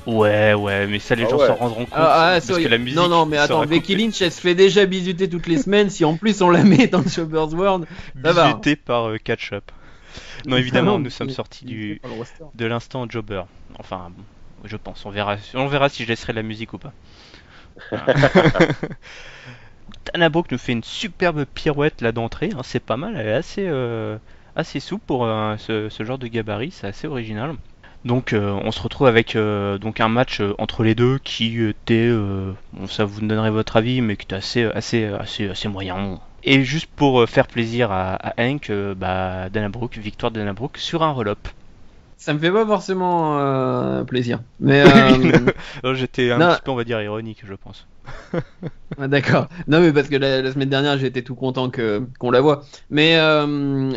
Ouais, mais ça les gens s'en rendront compte. Parce que la musique. Non, mais attends, Becky Lynch elle se fait déjà bisuter toutes les semaines. Si en plus on la met dans le Jobber's World, ça va. Bisutée par Catch-Up. Non, évidemment, nous sommes sortis de l'instant Jobber. Enfin, je pense. On verra si je laisserai la musique ou pas. Dana Brooke nous fait une superbe pirouette là d'entrée. C'est pas mal. Elle est assez souple pour ce genre de gabarit. C'est assez original. Donc on se retrouve avec donc un match entre les deux qui était, ça vous donnerez votre avis, mais qui était assez moyen. Et juste pour faire plaisir à Hank, victoire de Dana Brooke sur un roll-up. Ça me fait pas forcément plaisir. Mais j'étais un petit peu, on va dire, ironique, je pense. Ah, d'accord. Non, mais parce que la semaine dernière, j'étais tout content qu'on la voit. Mais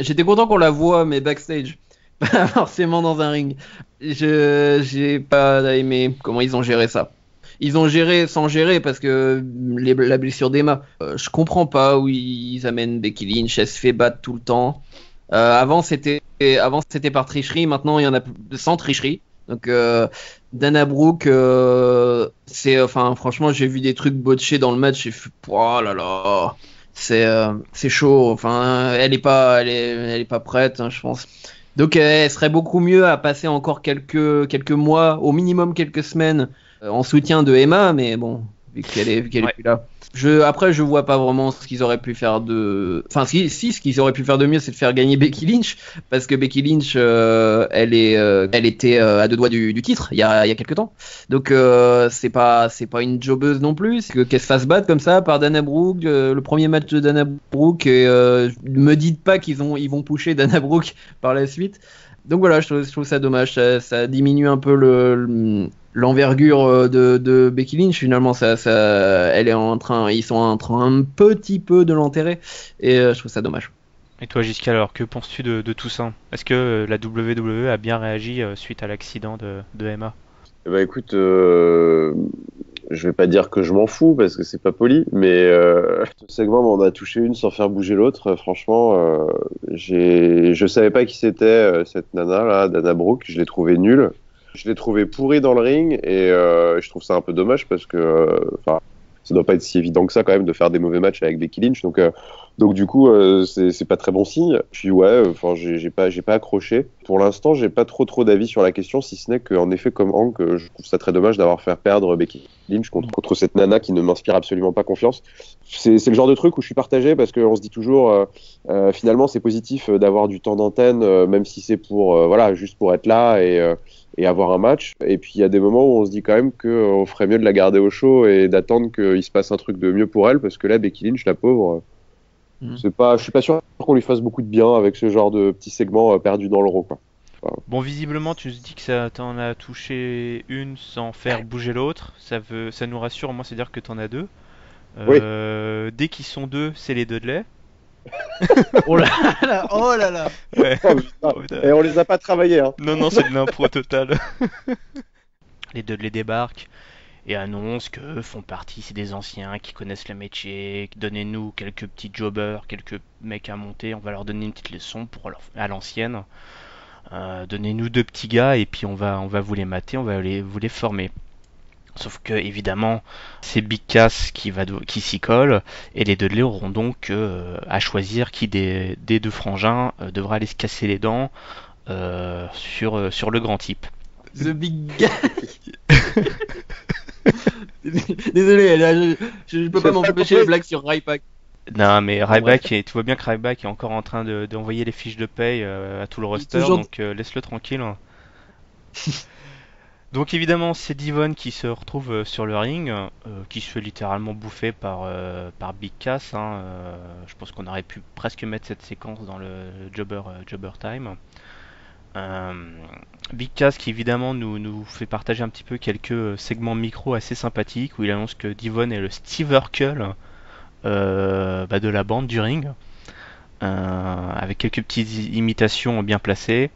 j'étais content qu'on la voit, mais backstage. Pas forcément dans un ring. J'ai pas aimé comment ils ont géré ça. Ils ont géré sans gérer parce que la blessure d'Emma, je comprends pas où ils amènent Becky Lynch. Elle se fait battre tout le temps. Avant c'était par tricherie. Maintenant, il y en a sans tricherie. Donc, Dana Brooke, enfin, franchement, j'ai vu des trucs botchés dans le match. J'ai fait, oh là là, c'est chaud. Enfin, elle est pas prête, hein, je pense. Donc, elle serait beaucoup mieux à passer encore quelques mois, au minimum quelques semaines, en soutien de Emma. Mais bon, vu qu'elle est plus là. Après, je vois pas vraiment ce qu'ils auraient pu faire enfin, ce qu'ils auraient pu faire de mieux, c'est de faire gagner Becky Lynch, parce que Becky Lynch, elle était à 2 doigts du titre il y a quelques temps. Donc, c'est pas une jobbeuse non plus. Qu'elle se fasse battre comme ça par Dana Brooke, le premier match de Dana Brooke, et me dites pas ils vont pusher Dana Brooke par la suite. Donc voilà, je trouve ça dommage. Ça diminue un peu l'envergure de Becky Lynch. Finalement, ils sont en train un petit peu de l'enterrer, et je trouve ça dommage. Et toi, Giscard, alors que penses-tu de tout ça? Est-ce que la WWE a bien réagi suite à l'accident de Emma? Bah écoute, je vais pas dire que je m'en fous parce que c'est pas poli, mais ce segment m'en a touché une sans faire bouger l'autre. Franchement, je savais pas qui c'était cette nana là, Dana Brooke. Je l'ai trouvée nulle. Je l'ai trouvée pourrie dans le ring et je trouve ça un peu dommage parce que, enfin, ça doit pas être si évident que ça quand même de faire des mauvais matchs avec Becky Lynch. Donc du coup, c'est pas très bon signe. Puis ouais, enfin, j'ai pas accroché. Pour l'instant, j'ai pas trop d'avis sur la question, si ce n'est qu'en effet, comme Hank, je trouve ça très dommage d'avoir fait perdre Becky Lynch contre cette nana qui ne m'inspire absolument pas confiance. C'est le genre de truc où je suis partagé parce qu'on se dit toujours, finalement, c'est positif d'avoir du temps d'antenne, même si c'est pour, voilà, juste pour être là et avoir un match. Et puis il y a des moments où on se dit quand même qu'on ferait mieux de la garder au chaud et d'attendre qu'il se passe un truc de mieux pour elle, parce que là, Becky Lynch, la pauvre, je suis pas sûr qu'on lui fasse beaucoup de bien avec ce genre de petit segment perdu dans l'euro, quoi. Enfin, Bon, visiblement, tu nous dis que ça t'en a touché une sans faire bouger l'autre. Ça nous rassure, moi, c'est dire que t'en as deux. oui. Dès qu'ils sont deux, c'est les Dudley. Oh là là, oh là là. Ouais. Oh, putain. Et on les a pas travaillés, hein. Non, non, c'est de l'impro total. Les Dudley débarquent et annoncent que font partie, c'est des anciens qui connaissent le métier. Donnez-nous quelques petits jobbers, quelques mecs à monter. On va leur donner une petite leçon à l'ancienne. Donnez-nous deux petits gars et puis on va vous les mater, on va vous les former. Sauf que évidemment, c'est Big Cass qui s'y colle et les Dudley auront donc à choisir qui des deux frangins devra aller se casser les dents sur le grand type. The Big Guy. Désolé, là, je peux pas m'empêcher les blagues sur Ryback. Non, mais Ryback, tu vois bien que Ryback est encore en train d'envoyer les fiches de paye à tout le roster, donc laisse-le tranquille. Donc évidemment, c'est Devon qui se retrouve sur le ring, qui se fait littéralement bouffer par Big Cass. Hein, je pense qu'on aurait pu presque mettre cette séquence dans le Jobber Time. Big Cass qui évidemment nous fait partager un petit peu quelques segments micro assez sympathiques où il annonce que Devon est le Steve Urkel de la bande du ring, avec quelques petites imitations bien placées,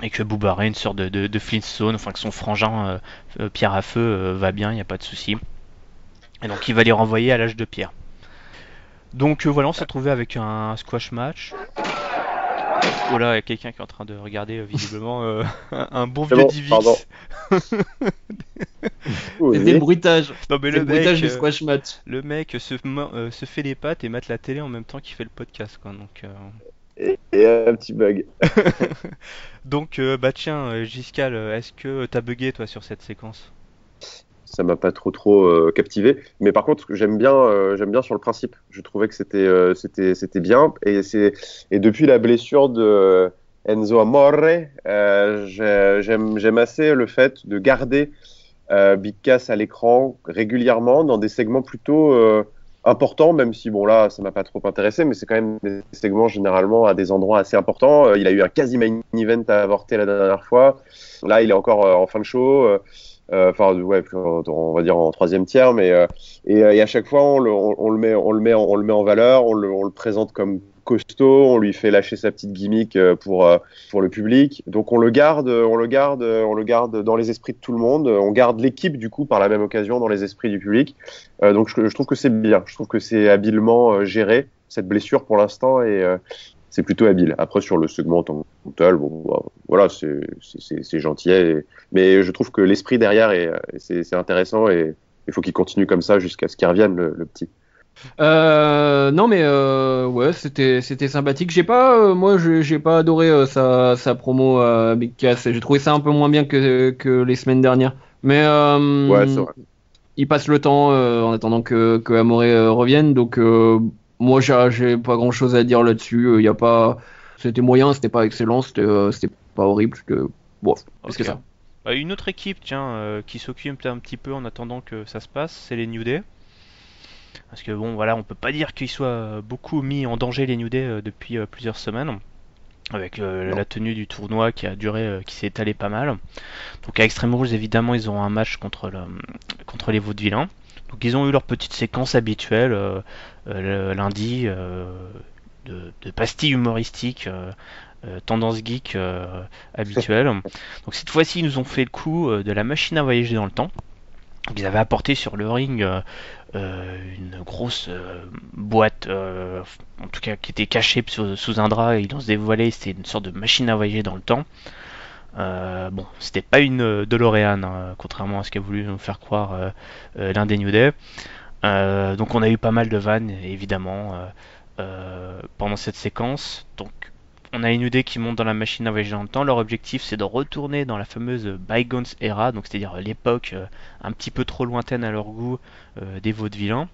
et que Booba Ray, une sorte de Flintstone, enfin que son frangin Pierre à Feu va bien, il n'y a pas de souci. Et donc il va les renvoyer à l'âge de pierre. Donc voilà, on s'est retrouvé avec un squash match. Oh là, il y a quelqu'un qui est en train de regarder visiblement un bon vieux Divix. C'était le bruitage. Non mais le bruitage du squash match. Le mec se fait les pattes et mate la télé en même temps qu'il fait le podcast, quoi. Donc et un petit bug. donc tiens, Giscal, est-ce que t'as bugué toi sur cette séquence? Ça m'a pas trop captivé, mais par contre j'aime bien sur le principe. Je trouvais que c'était bien, et depuis la blessure de Enzo Amore, j'aime assez le fait de garder Big Cass à l'écran régulièrement dans des segments plutôt importants, même si bon là ça m'a pas trop intéressé, mais c'est quand même des segments généralement à des endroits assez importants. Il a eu un quasi main event à avorter la dernière fois. Là il est encore en fin de show. Enfin, ouais, on va dire en troisième tiers, et à chaque fois on le met en valeur, on le présente comme costaud, on lui fait lâcher sa petite gimmick pour le public. Donc on le garde dans les esprits de tout le monde. On garde l'équipe du coup par la même occasion dans les esprits du public. Donc je trouve que c'est bien, je trouve que c'est habilement géré cette blessure pour l'instant et c'est plutôt habile. Après, sur le segment en tant que tel, bon, voilà, c'est gentil. Mais je trouve que l'esprit derrière, c'est intéressant et il faut qu'il continue comme ça jusqu'à ce qu'il revienne, le petit. Non mais ouais, c'était sympathique. Moi j'ai pas adoré sa promo Big Cass. J'ai trouvé ça un peu moins bien que les semaines dernières. Mais Ouais, c'est vrai. il passe le temps en attendant que Amore revienne. Donc moi j'ai pas grand chose à dire là-dessus. Y a pas, c'était moyen, c'était pas excellent, c'était pas horrible. Bon, qu'est-ce que Ok. ça? Une autre équipe, tiens, qui s'occupe un petit peu en attendant que ça se passe, c'est les New Day. Parce que bon, voilà, on peut pas dire qu'ils soient beaucoup mis en danger les New Day depuis plusieurs semaines, avec Non. la tenue du tournoi qui a duré, qui s'est étalé pas mal. Donc à Extreme Rules, évidemment, ils ont un match contre les Vaudevillains. Donc ils ont eu leur petite séquence habituelle le lundi de pastilles humoristiques, tendance geek habituelle. Donc cette fois-ci, ils nous ont fait le coup de la machine à voyager dans le temps. Donc, ils avaient apporté sur le ring une grosse boîte, en tout cas qui était cachée sous un drap, et ils l'ont dévoilé, c'était une sorte de machine à voyager dans le temps. Bon, c'était pas une DeLorean, hein, contrairement à ce qu'a voulu nous faire croire l'un des New Day. Donc on a eu pas mal de vannes, évidemment, pendant cette séquence. Donc on a les New Day qui montent dans la machine à voyager dans le temps. Leur objectif, c'est de retourner dans la fameuse Bygones Era, donc c'est-à-dire l'époque un petit peu trop lointaine à leur goût des vaudevillains.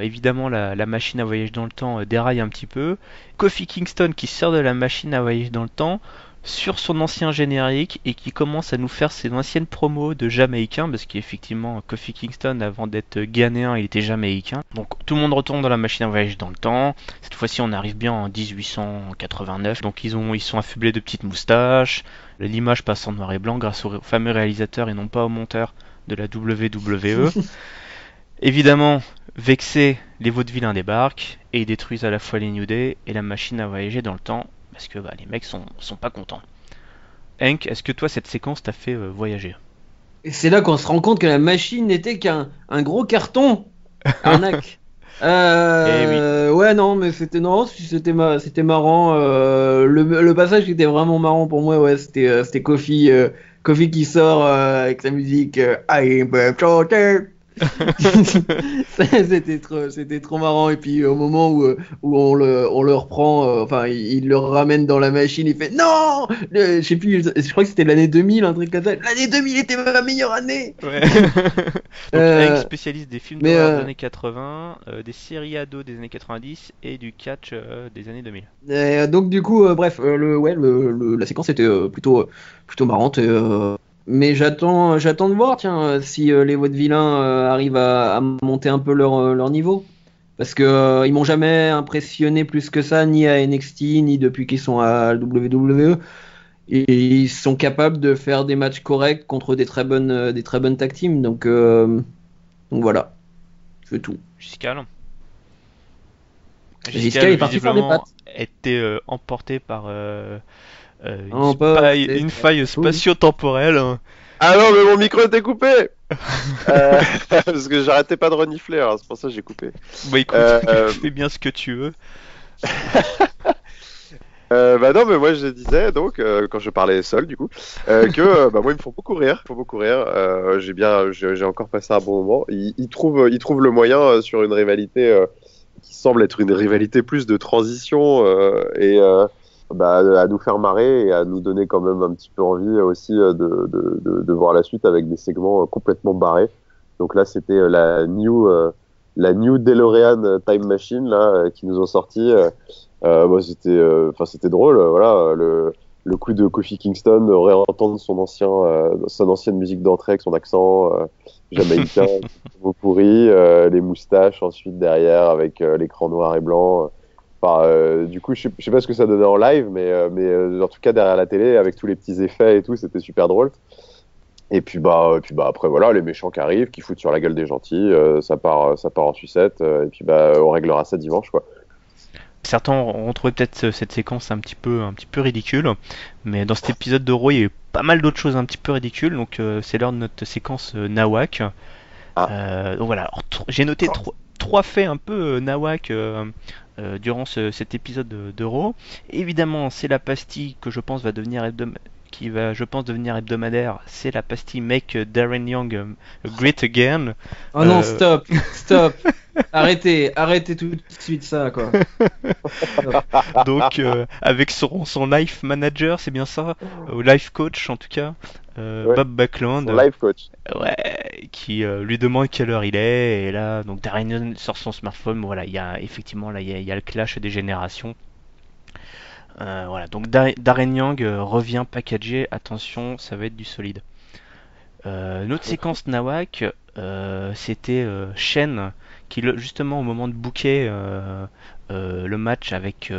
Évidemment, la machine à voyager dans le temps déraille un petit peu. Kofi Kingston qui sort de la machine à voyager dans le temps sur son ancien générique et qui commence à nous faire ses anciennes promos de Jamaïcain, parce qu'effectivement Kofi Kingston, avant d'être ghanéen, il était Jamaïcain. Donc tout le monde retourne dans la machine à voyager dans le temps. Cette fois-ci on arrive bien en 1889, donc ils sont affublés de petites moustaches. L'image passe en noir et blanc grâce au fameux réalisateur et non pas au monteur de la WWE. Évidemment, vexés, les vaudevillains débarquent et ils détruisent à la fois les New Day et la machine à voyager dans le temps, parce que les mecs sont pas contents. Hank, est-ce que toi cette séquence t'a fait voyager? Et c'est là qu'on se rend compte que la machine n'était qu'un gros carton. Arnaque. Eh oui. Ouais, non, mais c'était marrant. Le passage qui était vraiment marrant pour moi, ouais, c'était Kofi qui sort avec sa musique I am shorter. C'était trop marrant. Et puis au moment où on le reprend, enfin il le ramène dans la machine, il fait non, je sais plus, je crois que c'était l'année 2000, un truc comme ça. L'année 2000 était ma meilleure année. Ouais. Donc Hank, Euh, spécialiste des films mais d'horreur des années 80, des séries ados des années 90 et du catch des années 2000. donc du coup, bref, la séquence était plutôt marrante. Mais j'attends de voir, tiens, si les vaudevillains arrivent à monter un peu leur niveau. Parce que ils m'ont jamais impressionné plus que ça, ni à NXT, ni depuis qu'ils sont à la WWE. Et ils sont capables de faire des matchs corrects contre des très bonnes tag teams. Donc voilà, c'est tout. Giscal. Giscal est parti faire des Visiblement pattes. était emporté par En poste, une faille spatio-temporelle. Ah non, mais mon micro était coupé! Parce que j'arrêtais pas de renifler, alors c'est pour ça que j'ai coupé. Bah écoute, Euh, fais bien ce que tu veux. Bah non, mais moi je disais donc quand je parlais seul du coup que bah moi ils me font beaucoup rire, j'ai encore passé un bon moment. Ils trouvent le moyen sur une rivalité qui semble être une rivalité plus de transition bah, à nous faire marrer et à nous donner quand même un petit peu envie aussi de voir la suite avec des segments complètement barrés. Donc là c'était la new DeLorean Time Machine là qui nous ont sorti. Moi, c'était drôle, voilà, le coup de Kofi Kingston, réentendre son ancienne musique d'entrée avec son accent jamaïcain, pourri, les moustaches ensuite derrière avec l'écran noir et blanc. Enfin, du coup, je sais pas ce que ça donnait en live, mais en tout cas derrière la télé avec tous les petits effets et tout, c'était super drôle. Et puis après voilà, les méchants qui arrivent, qui foutent sur la gueule des gentils, ça part en sucette, et puis on réglera ça dimanche quoi. Certains ont trouvé peut-être cette séquence un petit peu ridicule, mais dans cet épisode de Raw, il y a eu pas mal d'autres choses un petit peu ridicules, donc c'est l'heure de notre séquence Nawak. Donc voilà, alors, j'ai noté trois faits un peu nawak durant cet épisode de Raw. Évidemment, c'est la pastille que je pense va devenir qui va, je pense, devenir hebdomadaire. C'est la pastille Make Darren Young Great Again. Oh non, stop. Arrêtez tout de suite ça, quoi. Donc, avec son life manager, c'est bien ça, life coach en tout cas, Ouais. Bob Backlund. Son life coach. Ouais, qui lui demande quelle heure il est, et là, donc Darren sort son smartphone. Voilà, il y a effectivement là, il y a le clash des générations. Voilà, donc Darren Young revient packagé. Attention, ça va être du solide. Notre séquence Nawak, c'était Shen qui, justement, au moment de booker le match avec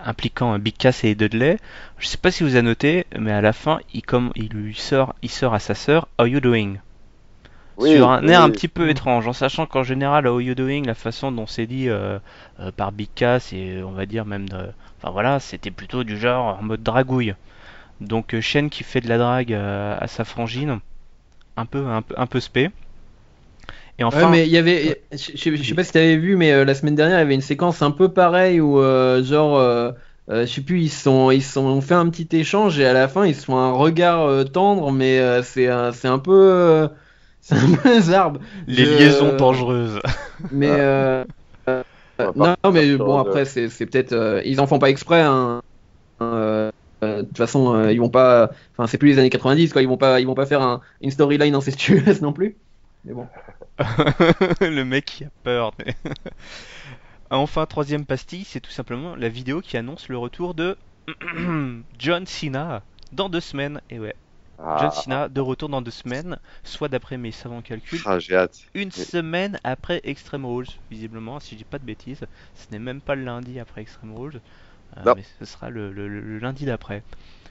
impliquant Big Cass et Dudley, je sais pas si vous avez noté, mais à la fin, il sort à sa sœur How you doing? Oui, Sur un air un oui. petit peu étrange, en sachant qu'en général, How you doing, la façon dont c'est dit par Big Cass et on va dire même, enfin voilà, c'était plutôt du genre en mode dragouille. Donc Shen qui fait de la drague à sa frangine, un peu spé. Et Ouais, enfin, mais il y avait, je sais pas si t'avais vu, mais la semaine dernière, il y avait une séquence un peu pareille où, je sais plus, ont fait un petit échange et à la fin, ils se font un regard tendre, mais c'est un peu, c'est un peu zarbe. les liaisons dangereuses. Mais On va non, partir mais sur bon, de- après, c'est peut-être, ils en font pas exprès, hein. De toute façon, ils vont pas, enfin, c'est plus les années 90, quoi. Ils vont pas faire une storyline incestueuse non plus. Mais bon. Le mec qui a peur. Enfin, troisième pastille, c'est tout simplement la vidéo qui annonce le retour de John Cena dans 2 semaines. Et ouais, John Ah, Cena de retour dans 2 semaines, soit d'après mes savants calculs, j'ai hâte. une semaine après Extreme Rules, visiblement, si je dis pas de bêtises. Ce n'est même pas le lundi après Extreme Rules, Non, mais ce sera le lundi d'après.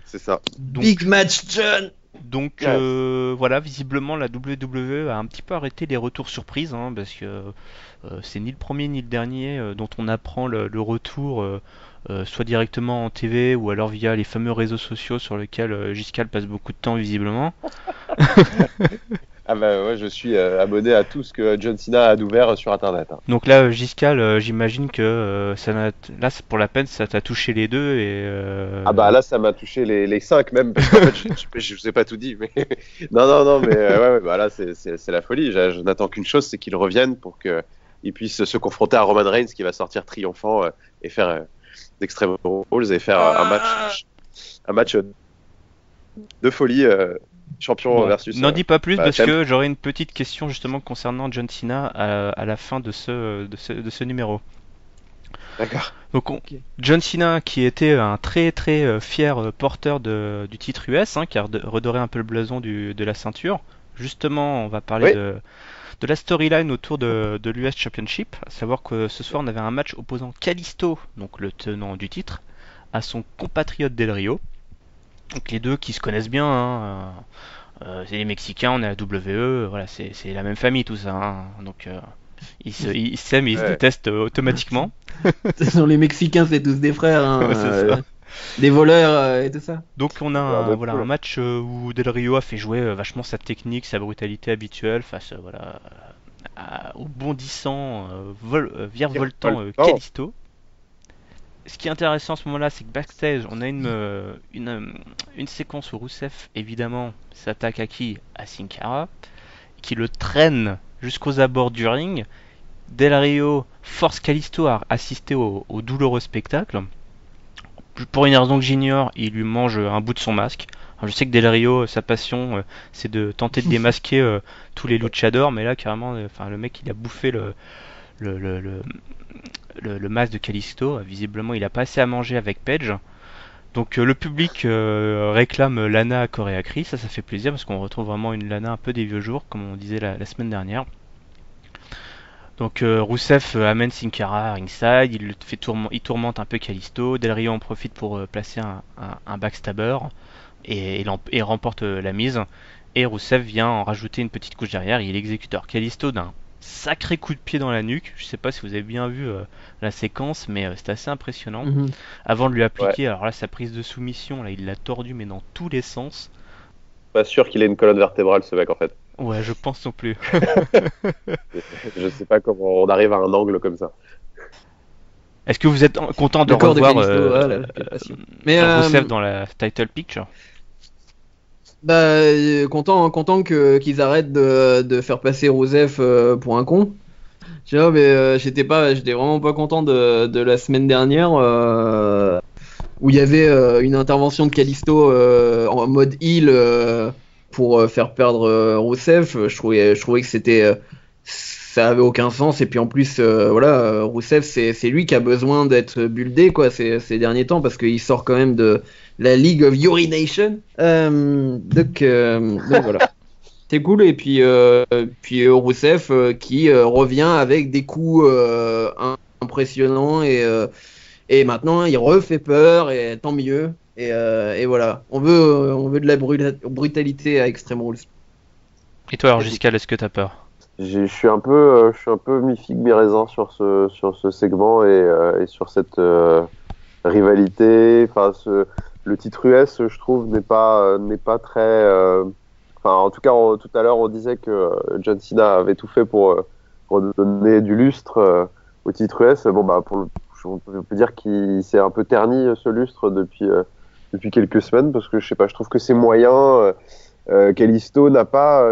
c'est ça. Donc, Big match, John! Donc Yes. voilà, visiblement la WWE a un petit peu arrêté les retours surprises, hein, parce que c'est ni le premier ni le dernier dont on apprend le retour, soit directement en TV ou alors via les fameux réseaux sociaux sur lesquels Giscal passe beaucoup de temps visiblement. Ah bah ouais, je suis abonné à tout ce que John Cena a d'ouvert sur Internet. Hein. Donc là, Giscal, j'imagine que là, c'est pour la peine, ça t'a touché les deux et Ah bah là, ça m'a touché les 5 même, parce qu'en fait, je vous ai pas tout dit. Mais... non, mais ouais, bah là, c'est la folie. Je n'attends qu'une chose, c'est qu'il revienne pour qu'il puisse se confronter à Roman Reigns qui va sortir triomphant et faire d'Extreme Rules et faire un match de folie, champion bon, versus. n'en dis pas plus parce Champ. que j'aurai une petite question justement concernant John Cena à la fin de ce numéro. D'accord. Donc Ok. John Cena qui était un très très fier porteur du titre US, hein, qui a redoré un peu le blason de la ceinture. Justement, on va parler Oui. de la storyline autour de l'US Championship, à savoir que ce soir on avait un match opposant Kalisto, donc le tenant du titre, à son compatriote Del Rio. Donc les deux qui se connaissent bien, hein, c'est les Mexicains, on est à la WWE, voilà, c'est la même famille tout ça, hein, donc ils s'aiment et ils se Ouais. détestent automatiquement. De toute façon, les Mexicains, c'est tous des frères, hein, Ouais, c'est ça. des voleurs et tout ça. Donc on a Alors, de voilà, tout, un là. match où Del Rio a fait jouer vachement sa technique, sa brutalité habituelle face voilà, au bondissant, virevoltant Virevoltant. Kalisto. Ce qui est intéressant à ce moment-là, c'est que backstage, on a une séquence où Rusev, évidemment, s'attaque à qui? À Sin Cara, qui le traîne jusqu'aux abords du ring. Del Rio force Kalisto à assister au douloureux spectacle. Pour une raison que j'ignore, il lui mange un bout de son masque. Alors, je sais que Del Rio, sa passion, c'est de tenter de démasquer tous les luchadors, mais là, carrément, enfin, le mec, il a bouffé le, le, le, le masque de Kalisto. Visiblement, il a pas assez à manger avec Page. Donc, le public réclame Lana à corps et à cri. Ça fait plaisir parce qu'on retrouve vraiment une Lana un peu des vieux jours, comme on disait la semaine dernière. Donc Rousseff amène Sin Cara à ringside, il tourmente un peu Kalisto, Del Rio en profite pour placer un backstabber et remporte la mise. Et Rousseff vient en rajouter une petite couche derrière, il exécute Kalisto d'un sacré coup de pied dans la nuque. Je sais pas si vous avez bien vu la séquence, mais c'était assez impressionnant. Mhm. Avant de lui Ouais. appliquer, alors là, sa prise de soumission, là, il l'a tordu, mais dans tous les sens. Pas sûr qu'il ait une colonne vertébrale, ce mec, en fait. Ouais, je pense non plus. Je sais pas comment on arrive à un angle comme ça. Est-ce que vous êtes content de Le corps de revoir Kalisto, ah là là, quelle passion. Mais Rousseff dans la title picture? content qu'ils arrêtent de faire passer Rousseff pour un con. Tu vois, mais j'étais vraiment pas content de la semaine dernière où il y avait une intervention de Kalisto en mode heal pour faire perdre Rousseff. Je trouvais que ça avait aucun sens. Et puis en plus, voilà, Rousseff, c'est lui qui a besoin d'être buildé quoi ces derniers temps parce qu'il sort quand même de la League of Urination. Donc voilà. C'est cool. Et puis Rousseff qui revient avec des coups impressionnants et maintenant il refait peur et tant mieux. Et voilà. On veut de la brutalité à Extreme Rules. Et toi, alors, Giscal, est-ce que t'as peur? Je suis un peu mi-figue, mi-raisin sur ce segment et sur cette rivalité. Enfin, le titre US, je trouve, n'est pas très. Enfin, en tout cas, tout à l'heure, on disait que John Cena avait tout fait pour donner du lustre au titre US. Bon, bah, on peut dire qu'il s'est un peu terni ce lustre depuis quelques semaines parce que je sais pas, je trouve que c'est moyen. Kalisto n'a pas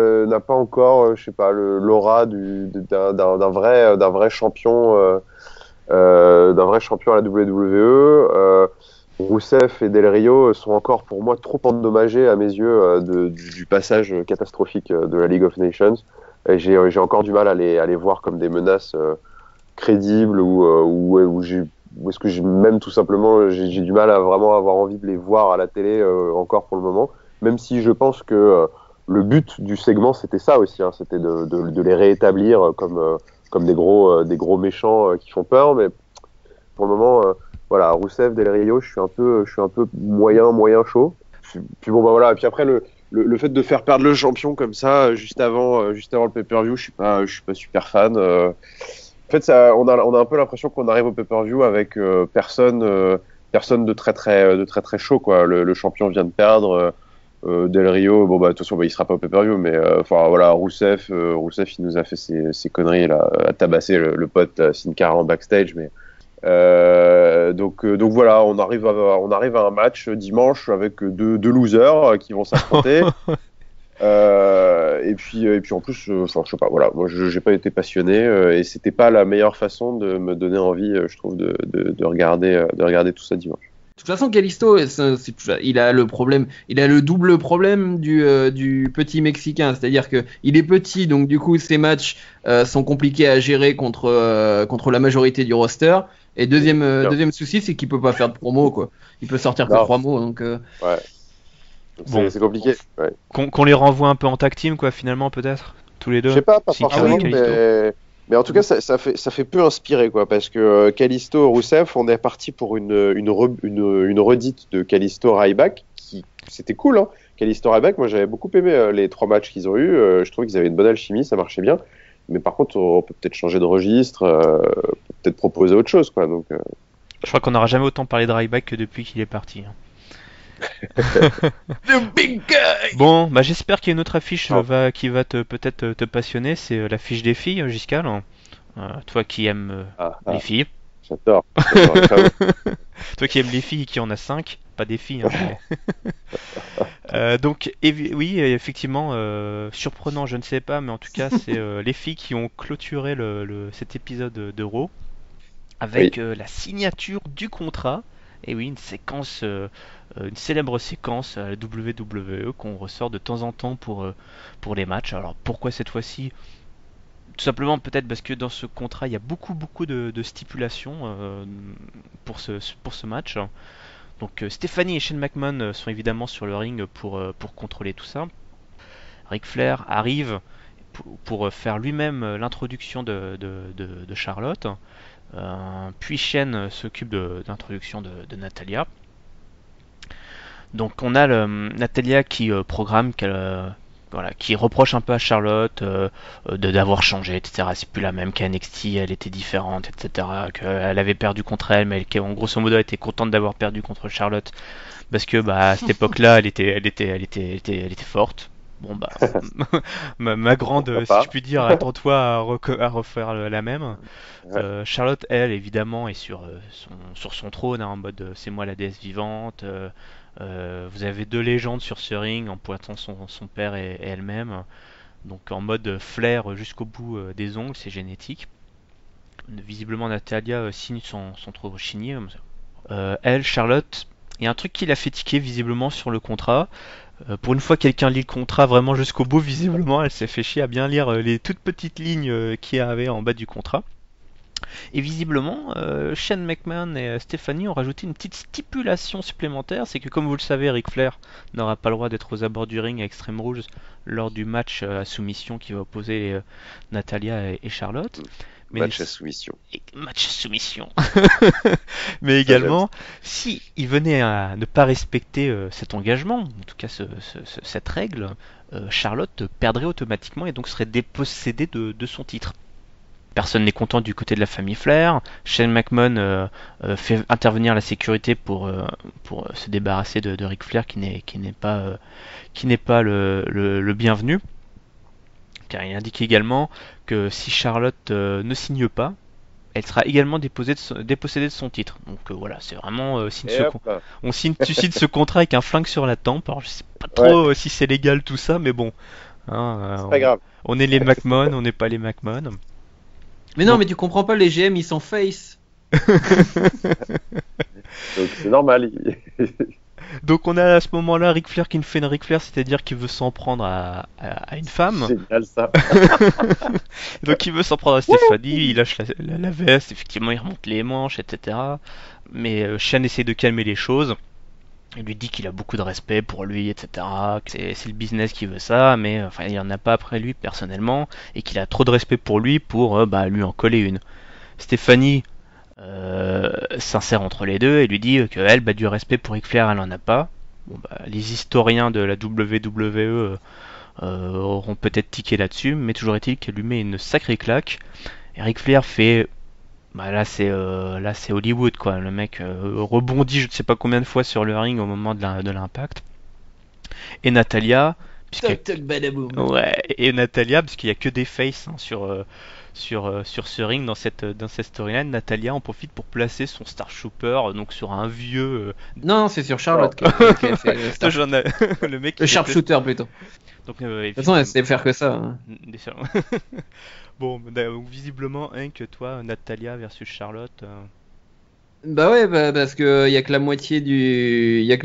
encore, je sais pas, l'aura d'un vrai champion à la WWE. Rousseff et Del Rio sont encore pour moi trop endommagés à mes yeux du passage catastrophique de la League of Nations. Et j'ai encore du mal à les voir comme des menaces crédibles ou est-ce que même tout simplement j'ai du mal à vraiment avoir envie de les voir à la télé encore pour le moment. Même si je pense que le but du segment c'était ça aussi, hein, c'était de les rétablir comme des gros méchants qui font peur, mais pour le moment voilà, Rousseff, Del Rio, je suis un peu moyen chaud. Puis bon bah voilà, et puis après le fait de faire perdre le champion comme ça juste avant le pay-per-view, je suis pas super fan. En fait, on a un peu l'impression qu'on arrive au pay-per-view avec personne de très chaud quoi. Le champion vient de perdre. Del Rio, bon bah de toute façon il sera pas au pay-per-view, mais enfin voilà, Rousseff il nous a fait ses conneries là, à tabasser le pote Sin Cara en backstage, mais donc voilà, on arrive à un match dimanche avec deux losers qui vont s'affronter. Et puis en plus, enfin je sais pas, voilà, moi j'ai pas été passionné et c'était pas la meilleure façon de me donner envie, je trouve, de regarder tout ça dimanche. De toute façon, Kalisto, il a le double problème du petit Mexicain, c'est-à-dire que il est petit, donc du coup ses matchs sont compliqués à gérer contre la majorité du roster. Et deuxième souci, c'est qu'il peut pas faire de promo quoi. Il peut sortir que 3 mots, donc. Ouais. Bon. C'est compliqué. Ouais. Qu'on les renvoie un peu en tag team, quoi, finalement, peut-être, tous les deux. Je sais pas Sin forcément, Cara et Kalisto. mais en tout cas, ça fait peu inspiré, quoi, parce que Kalisto, Rousseff, on est parti pour une redite de Kalisto Ryback, qui c'était cool, hein. Kalisto Ryback, moi j'avais beaucoup aimé les 3 matchs qu'ils ont eu. Je trouvais qu'ils avaient une bonne alchimie, ça marchait bien. Mais par contre, on peut peut-être changer de registre, peut-être proposer autre chose, quoi. Donc, Je crois qu'on n'aura jamais autant parlé de Ryback que depuis qu'il est parti. The big guy. Bon, bah j'espère qu'il y a une autre affiche Oh. qui va peut-être te passionner, c'est l'affiche des filles, Giscal. Toi qui aimes les filles. J'adore. Toi qui aimes les filles, qui en a 5, pas des filles. Donc, oui, effectivement, surprenant, je ne sais pas, mais en tout cas, c'est les filles qui ont clôturé cet épisode de Raw avec la signature du contrat. Et oui, une célèbre séquence à la WWE qu'on ressort de temps en temps pour les matchs. Alors, pourquoi cette fois-ci? Tout simplement peut-être parce que dans ce contrat il y a beaucoup de stipulations pour ce match. Donc Stephanie et Shane McMahon sont évidemment sur le ring pour contrôler tout ça. Ric Flair arrive pour faire lui-même l'introduction de Charlotte. Puis Shane s'occupe de l'introduction de Natalia. Donc on a Natalia qui programme voilà, qui reproche un peu à Charlotte d'avoir changé, etc. C'est plus la même qu'à NXT, elle était différente, etc. Qu'elle avait perdu contre elle, mais qu'en grosso modo elle était contente d'avoir perdu contre Charlotte parce que à cette époque-là, elle était forte. Bon ma grande, si je puis dire, attends-toi à refaire la même. Charlotte, elle, évidemment, est sur son trône, en mode c'est moi la déesse vivante. Vous avez deux légendes sur ce ring en pointant son père et elle-même. Donc en mode flair jusqu'au bout des ongles, c'est génétique. Visiblement, Natalia signe sans trop rechigner. Elle, Charlotte, il y a un truc qui l'a fait tiquer visiblement sur le contrat. Pour une fois, quelqu'un lit le contrat vraiment jusqu'au bout. Visiblement, elle s'est fait chier à bien lire les toutes petites lignes qu'il y avait en bas du contrat. Et visiblement, Shane McMahon et Stephanie ont rajouté une petite stipulation supplémentaire, c'est que comme vous le savez, Ric Flair n'aura pas le droit d'être aux abords du ring à Extreme Rules lors du match à soumission qui va opposer Natalia et Charlotte. Mais match à soumission. Match à soumission. Mais également, si il venait à ne pas respecter cet engagement, en tout cas cette règle, Charlotte perdrait automatiquement et donc serait dépossédée de son titre. Personne n'est content du côté de la famille Flair. Shane McMahon fait intervenir la sécurité pour se débarrasser de Ric Flair qui n'est pas le bienvenu. Car il indique également que si Charlotte ne signe pas, elle sera également dépossédée de son titre. Donc voilà, c'est vraiment tu signes ce contrat avec un flingue sur la tempe. Alors je sais pas trop si c'est légal tout ça, mais bon. C'est pas grave. On est les McMahon, on n'est pas les McMahon. Mais non, mais tu comprends pas, les GM ils sont face. Donc c'est normal. Donc on a à ce moment-là Ric Flair qui ne fait une Ric Flair, c'est-à-dire qu'il veut s'en prendre à une femme. C'est génial ça. Donc il veut s'en prendre à Stephanie, il lâche la veste, effectivement il remonte les manches, etc. Mais Shane essaie de calmer les choses. Il lui dit qu'il a beaucoup de respect pour lui, etc. Que c'est le business qui veut ça, mais enfin il en a pas après lui personnellement, et qu'il a trop de respect pour lui pour lui en coller une. Stephanie s'insère entre les deux et lui dit qu'elle, du respect pour Ric Flair, elle en a pas. Les historiens de la WWE auront peut-être tiqué là-dessus, mais toujours est-il qu'elle lui met une sacrée claque. Et Ric Flair fait là c'est Hollywood quoi. Le mec rebondit je ne sais pas combien de fois sur le ring au moment de l'impact. Et Natalia, et Natalia, parce qu'il y a que des faces sur ce ring dans cette storyline, Natalia en profite pour placer son Star Trooper donc sur un vieux. Non, c'est sur Charlotte qui a fait le mec. Le sharpshooter plutôt. Donc, de toute façon, elle sait faire que ça. Hein. Bon, visiblement, que toi, Natalia versus Charlotte. Bah ouais, parce que y a que la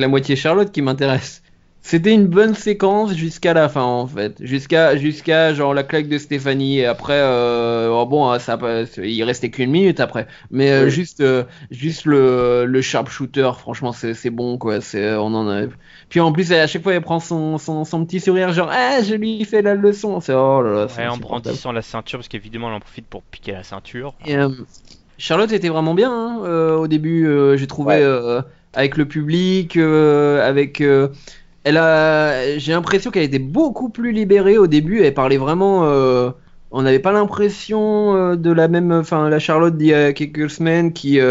moitié Charlotte qui m'intéresse. C'était une bonne séquence jusqu'à la fin en fait, jusqu'à genre la claque de Stephanie et après il restait qu'une minute après, mais oui. juste le sharpshooter, franchement c'est bon quoi, on en a. Puis en plus à chaque fois elle prend son petit sourire genre je lui fais la leçon, c'est oh là là. En brandissant la ceinture parce qu'évidemment elle en profite pour piquer la ceinture. Et, Charlotte était vraiment bien au début, j'ai trouvé avec le public, avec j'ai l'impression qu'elle était beaucoup plus libérée au début. Elle parlait vraiment. On n'avait pas l'impression de la même. Enfin, la Charlotte d'il y a quelques semaines qui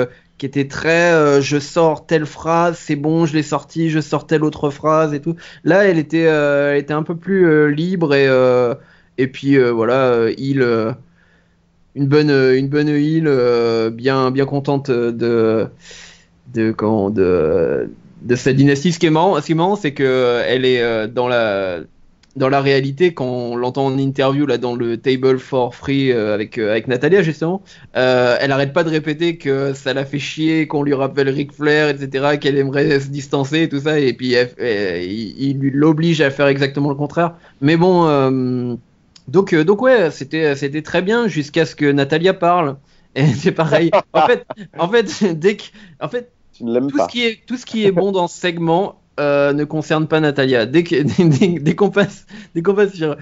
était très. Je sors telle phrase, c'est bon, je l'ai sortie. Je sors telle autre phrase et tout. Là, elle était un peu plus libre et puis voilà, une bonne heel, bien contente de cette dynastie. Ce qui est marrant, c'est que elle est dans la réalité quand on l'entend en interview là dans le Table for Free avec Natalia justement, elle arrête pas de répéter que ça la fait chier qu'on lui rappelle Ric Flair, etc., qu'elle aimerait se distancer et tout ça, et puis il l'oblige à faire exactement le contraire. Mais bon, donc ouais, c'était très bien jusqu'à ce que Natalia parle. Et c'est pareil. En fait, tout ce qui est bon dans ce segment ne concerne pas Natalia. Dès qu'on passe sur...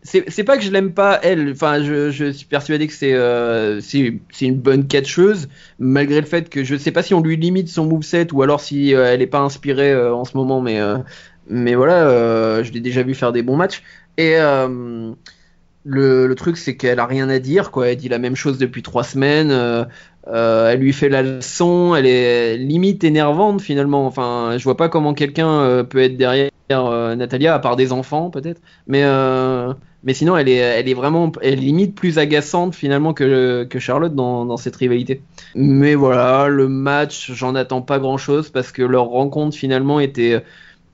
C'est pas que je l'aime pas elle. Enfin, je suis persuadé que c'est une bonne catcheuse, malgré le fait que je sais pas si on lui limite son moveset ou alors si elle est pas inspirée en ce moment. Mais Mais voilà, je l'ai déjà vu faire des bons matchs. Et le truc, c'est qu'elle a rien à dire, quoi. Elle dit la même chose depuis 3 semaines. Elle lui fait la leçon. Elle est limite énervante finalement. Enfin, je vois pas comment quelqu'un peut être derrière Natalia, à part des enfants peut-être. Mais sinon, elle est vraiment, elle est limite plus agaçante finalement que Charlotte dans cette rivalité. Mais voilà, le match, j'en attends pas grand-chose parce que leur rencontre finalement était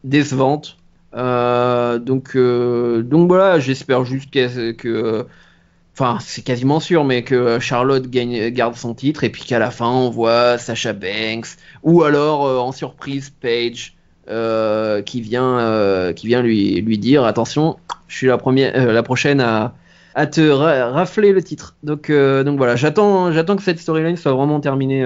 décevante. Donc voilà, j'espère juste enfin, c'est quasiment sûr, mais que Charlotte garde son titre et puis qu'à la fin on voit Sasha Banks ou alors en surprise Paige qui vient lui dire attention, je suis la prochaine à te rafler le titre. Donc voilà, j'attends que cette storyline soit vraiment terminée.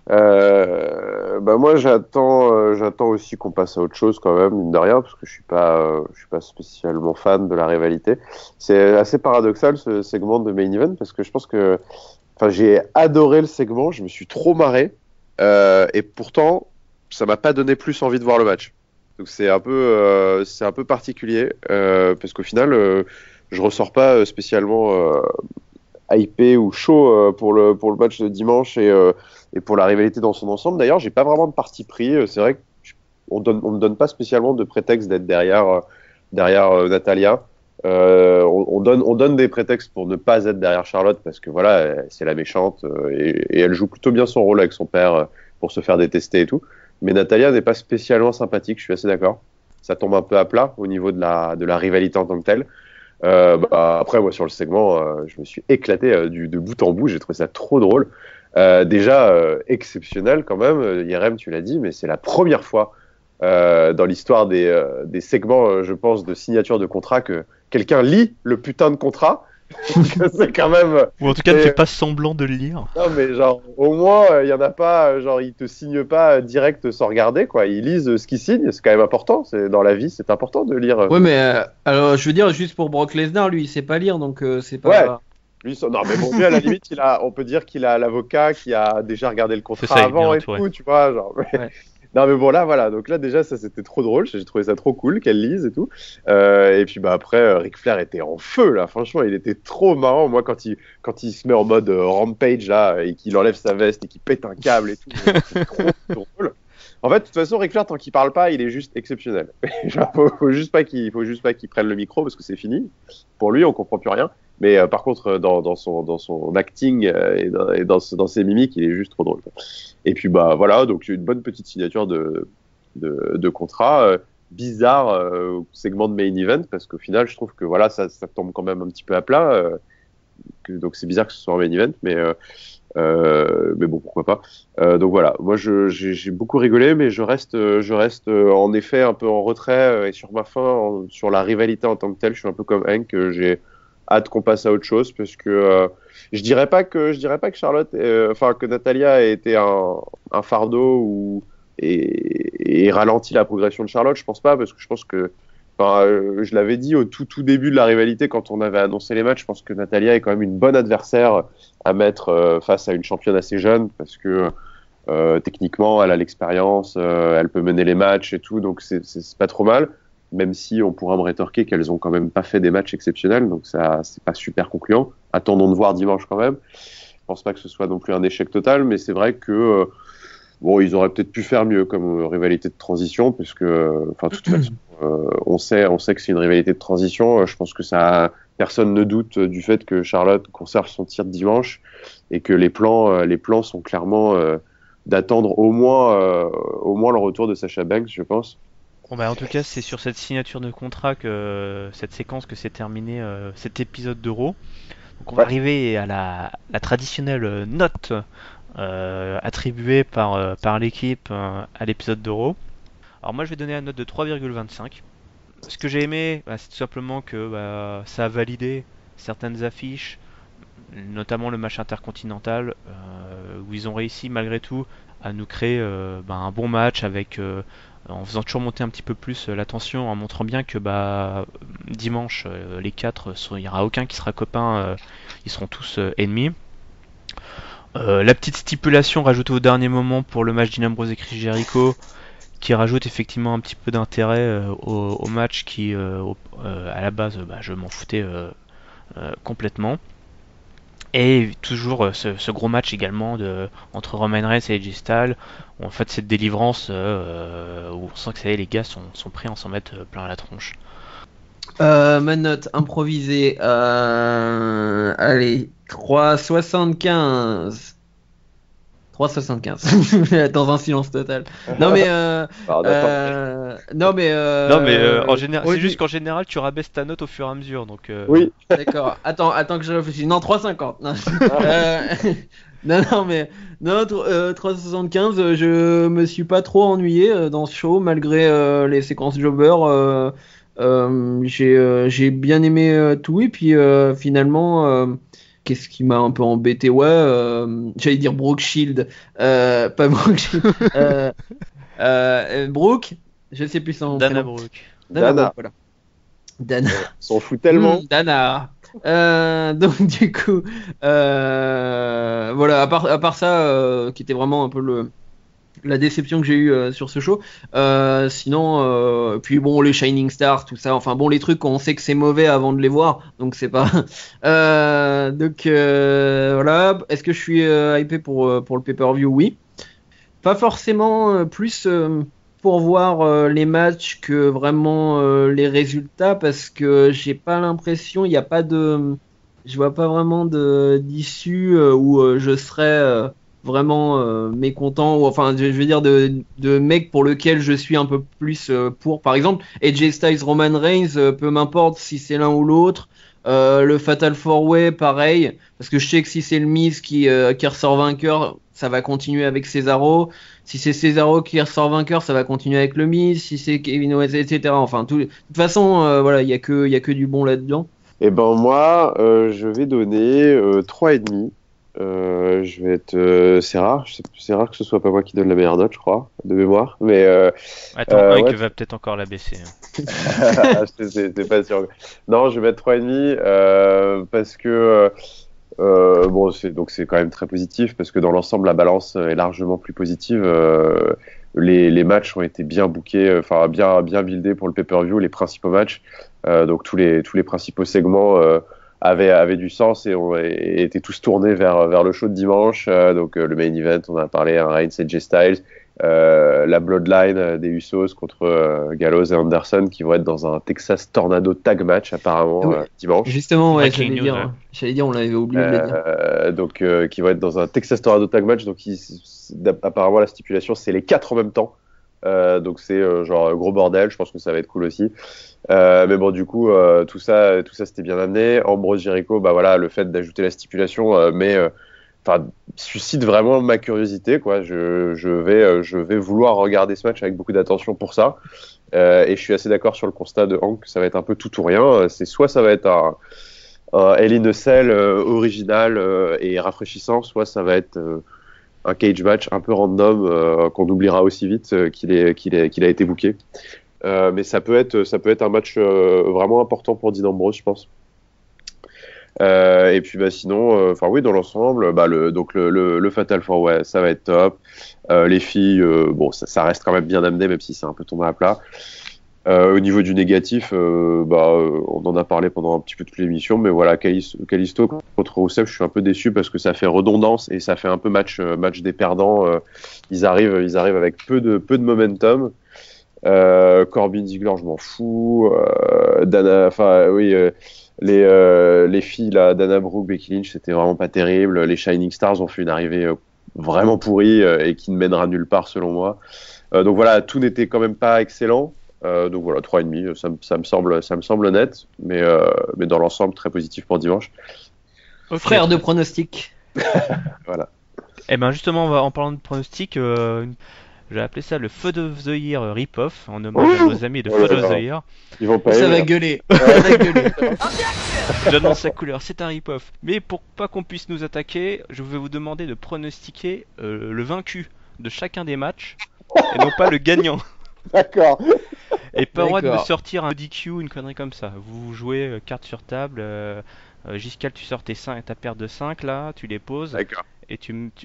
Bah moi j'attends aussi qu'on passe à autre chose quand même, mine de rien, parce que je suis pas spécialement fan de la rivalité. C'est assez paradoxal ce segment de main event parce que je pense que, enfin, j'ai adoré le segment, je me suis trop marré, et pourtant ça m'a pas donné plus envie de voir le match. Donc c'est un peu particulier, parce qu'au final je ressors pas spécialement hypé ou chaud pour le match de dimanche et pour la rivalité dans son ensemble. D'ailleurs, j'ai pas vraiment de parti pris. C'est vrai qu'on on me donne pas spécialement de prétexte d'être derrière Natalia. On donne des prétextes pour ne pas être derrière Charlotte parce que voilà, c'est la méchante et elle joue plutôt bien son rôle avec son père pour se faire détester et tout. Mais Natalia n'est pas spécialement sympathique, je suis assez d'accord. Ça tombe un peu à plat au niveau de la rivalité en tant que telle. Après, moi, sur le segment, je me suis éclaté de bout en bout. J'ai trouvé ça trop drôle. Déjà, exceptionnel quand même. Yerem, tu l'as dit, mais c'est la première fois dans l'histoire des segments, je pense, de signature de contrat que quelqu'un lit le putain de contrat. C'est quand même. Ou en tout cas, ne fais pas semblant de le lire. Non, mais genre, au moins, il y en a pas, genre, ils te signent pas direct sans regarder, quoi. Ils lisent ce qu'ils signent, c'est quand même important. Dans la vie, c'est important de lire. Ouais, mais alors, je veux dire, juste pour Brock Lesnar, lui, il sait pas lire, donc c'est pas. Ouais. Lui, non, mais bon, lui, à la limite, on peut dire qu'il a l'avocat qui a déjà regardé le contrat avant et tout, tu vois, genre. Ouais. Non, mais bon, là, voilà. Donc là, déjà, ça, c'était trop drôle. J'ai trouvé ça trop cool qu'elle lise et tout. Et puis, bah, après, Ric Flair était en feu, là. Franchement, il était trop marrant. Moi, quand il se met en mode rampage, là, et qu'il enlève sa veste et qu'il pète un câble et tout, c'est trop drôle. En fait, de toute façon, Ric Flair, tant qu'il parle pas, il est juste exceptionnel. Genre, faut juste pas qu'il prenne le micro parce que c'est fini. Pour lui, on comprend plus rien. Mais par contre, dans son acting et dans ses mimiques, il est juste trop drôle, quoi. Et puis bah voilà, donc une bonne petite signature de contrat bizarre au segment de main event parce qu'au final, je trouve que voilà, ça tombe quand même un petit peu à plat. Donc c'est bizarre que ce soit un main event, mais bon, pourquoi pas. Donc voilà, moi j'ai beaucoup rigolé, mais je reste en effet un peu en retrait et sur ma fin, sur la rivalité en tant que telle, je suis un peu comme Hank, j'ai hâte qu'on passe à autre chose parce que je dirais pas que Charlotte, enfin que Natalia a été un fardeau et ralenti la progression de Charlotte. Je pense pas parce que je pense que, je l'avais dit au tout début de la rivalité quand on avait annoncé les matchs. Je pense que Natalia est quand même une bonne adversaire à mettre face à une championne assez jeune parce que techniquement elle a l'expérience, elle peut mener les matchs et tout, donc c'est pas trop mal. Même si on pourra me rétorquer qu'elles ont quand même pas fait des matchs exceptionnels, donc ça, c'est pas super concluant. Attendons de voir dimanche quand même. Je pense pas que ce soit non plus un échec total, mais c'est vrai que bon, ils auraient peut-être pu faire mieux comme rivalité de transition, parce que, enfin, de toute façon, on sait que c'est une rivalité de transition. Je pense que personne ne doute du fait que Charlotte conserve son tir de dimanche et que les plans sont clairement d'attendre au moins le retour de Sasha Banks, je pense. Bon bah en tout cas c'est sur cette signature de contrat que cette séquence que s'est terminé cet épisode d'Euro. Donc on va arriver à la traditionnelle note attribuée par l'équipe à l'épisode d'Euro. Alors moi je vais donner la note de 3,25. Ce que j'ai aimé, c'est tout simplement que ça a validé certaines affiches, notamment le match intercontinental, où ils ont réussi malgré tout à nous créer un bon match avec en faisant toujours monter un petit peu plus la tension, en montrant bien que dimanche les 4, il n'y aura aucun qui sera copain, ils seront tous ennemis. La petite stipulation rajoutée au dernier moment pour le match d'Ambrose et Chris Jericho, qui rajoute effectivement un petit peu d'intérêt au match qui, à la base, je m'en foutais complètement. Et toujours ce gros match également entre Roman Reigns et AJ Styles, où en fait cette délivrance où on sent que ça y est, les gars sont prêts à s'en mettre plein la tronche. Ma note improvisée, allez, 3,75. 3,75 dans un silence total. Non mais En général, oui, c'est juste qu'en général tu rabaisses ta note au fur et à mesure, donc Oui. d'accord. Attends que je réfléchisse. Non, 3,50. Non, non, 3,75. Je me suis pas trop ennuyé dans ce show malgré les séquences jobber. J'ai bien aimé tout et puis finalement. Qu'est-ce qui m'a un peu embêté? Ouais, j'allais dire Brooke Shield, pas Brooke Shield. Brooke, je sais plus son Dana prénom. Brooke. Dana. Dana. Brooke, voilà. Dana. S'en fout tellement. Dana. Donc du coup, voilà, à part ça, qui était vraiment un peu la déception que j'ai eue sur ce show. Sinon, puis bon, les Shining Stars, tout ça, enfin bon, les trucs on sait que c'est mauvais avant de les voir, donc c'est pas. Voilà. Est-ce que je suis hypé pour le pay-per-view? Oui. Pas forcément plus pour voir les matchs que vraiment les résultats, parce que j'ai pas l'impression, il n'y a pas je vois pas vraiment d'issue où je serais vraiment mécontent, ou enfin je veux dire de mecs pour lequel je suis un peu plus pour. Par exemple, AJ Styles, Roman Reigns, peu m'importe si c'est l'un ou l'autre. Le Fatal 4-Way, pareil, parce que je sais que si c'est le Miz qui ressort vainqueur, ça va continuer avec Cesaro. Si c'est Cesaro qui ressort vainqueur, ça va continuer avec le Miz. Si c'est Kevin Owens, etc. Enfin, de toute façon, voilà, il y a que du bon là-dedans. Et ben moi, je vais donner 3,5. Je vais être. C'est rare que ce soit pas moi qui donne la meilleure note, je crois, de mémoire. Mais Attends, Hank ouais, va peut-être encore la baisser. c'est pas sûr. Non, je vais mettre 3,5 parce que bon, c'est quand même très positif parce que dans l'ensemble, la balance est largement plus positive. Les matchs ont été bien bookés, enfin bien buildés pour le pay-per-view, les principaux matchs. Donc tous les principaux segments avaient du sens et étaient tous tournés vers le show de dimanche. Donc le main event, on en a parlé, un Reigns et AJ Styles. La Bloodline des Usos contre Gallows et Anderson qui vont être dans un Texas Tornado Tag Match apparemment Oui. dimanche. Justement, ouais, Breaking news, ouais. j'allais dire, on l'avait oublié de le dire. Donc qui vont être dans un Texas Tornado Tag Match. Donc apparemment la stipulation c'est les 4 en même temps. Donc c'est genre gros bordel. Je pense que ça va être cool aussi. Mais bon, du coup, tout ça c'était bien amené. Ambrose Jericho, bah voilà, le fait d'ajouter la stipulation, enfin, suscite vraiment ma curiosité, quoi. Je vais vouloir regarder ce match avec beaucoup d'attention pour ça. Et je suis assez d'accord sur le constat de Hank que ça va être un peu tout ou rien. C'est soit ça va être un Hell in a Cell original et rafraîchissant, soit ça va être un cage match un peu random qu'on oubliera aussi vite qu'il a été booké. Mais ça peut être un match vraiment important pour Dean Ambrose, je pense. Et puis sinon, enfin oui, dans l'ensemble, le Fatal 4-Way, ça va être top. Les filles, bon, ça reste quand même bien amené, même si c'est un peu tombé à plat. Au niveau du négatif, on en a parlé pendant un petit peu toute l'émission, mais voilà, Kalisto contre Rusev, je suis un peu déçu parce que ça fait redondance et ça fait un peu match des perdants. Ils arrivent avec peu de momentum. Corbin Ziggler, je m'en fous. Dana, enfin oui. Les filles là, Dana Brooke, Becky Lynch, c'était vraiment pas terrible. Les Shining Stars ont fait une arrivée vraiment pourrie et qui ne mènera nulle part selon moi. Donc voilà, tout n'était quand même pas excellent. Donc voilà, 3,5, ça me semble honnête, mais dans l'ensemble très positif pour dimanche. Okay. Frère de pronostic. Voilà. Et ben justement, en parlant de pronostic, j'ai appelé ça le Fud of the Year rip-off en hommage à nos amis de Fud of the Year. Ils vont pas Ça va gueuler. Ça va gueuler. J'annonce la couleur, c'est un rip-off. Mais pour pas qu'on puisse nous attaquer, je vais vous demander de pronostiquer le vaincu de chacun des matchs et non pas le gagnant. D'accord. Et pas le droit de me sortir un DQ, une connerie comme ça. Vous jouez carte sur table. Giscal, tu sors ta paire de 5 là, tu les poses. D'accord. et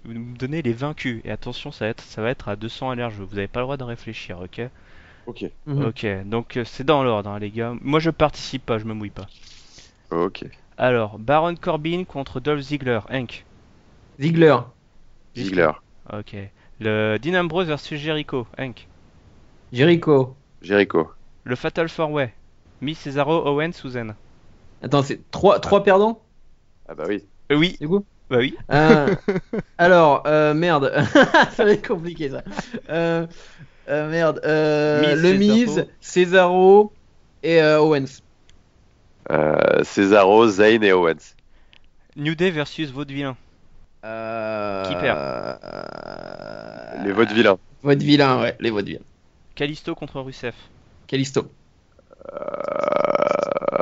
vous me donnez les vaincus. Et attention, ça va être à 200 à l'air jeu. Vous n'avez pas le droit d'en réfléchir, ok? Ok. Ok, donc c'est dans l'ordre, hein, les gars. Moi, je participe pas, je me mouille pas. Ok. Alors, Baron Corbin contre Dolph Ziggler, Hank. Ziggler. Ziggler. Ok. Le Dean Ambrose versus Jericho, Hank. Jericho. Jericho. Le Fatal 4-Way. Miz, Cesaro, Owens, Susan. Attends, c'est trois perdants, Ah bah oui. Oui, du coup? bah oui. Alors, merde. Ça va être compliqué, ça. Merde. Miz, Le Miz, Cesaro et Owens. Cesaro, Zayn et Owens. New Day versus Vaudevillain. Qui perd? Les vaudevillains. Vaudevillain, ouais, les vaudevillains. Kalisto contre Rusev. Kalisto.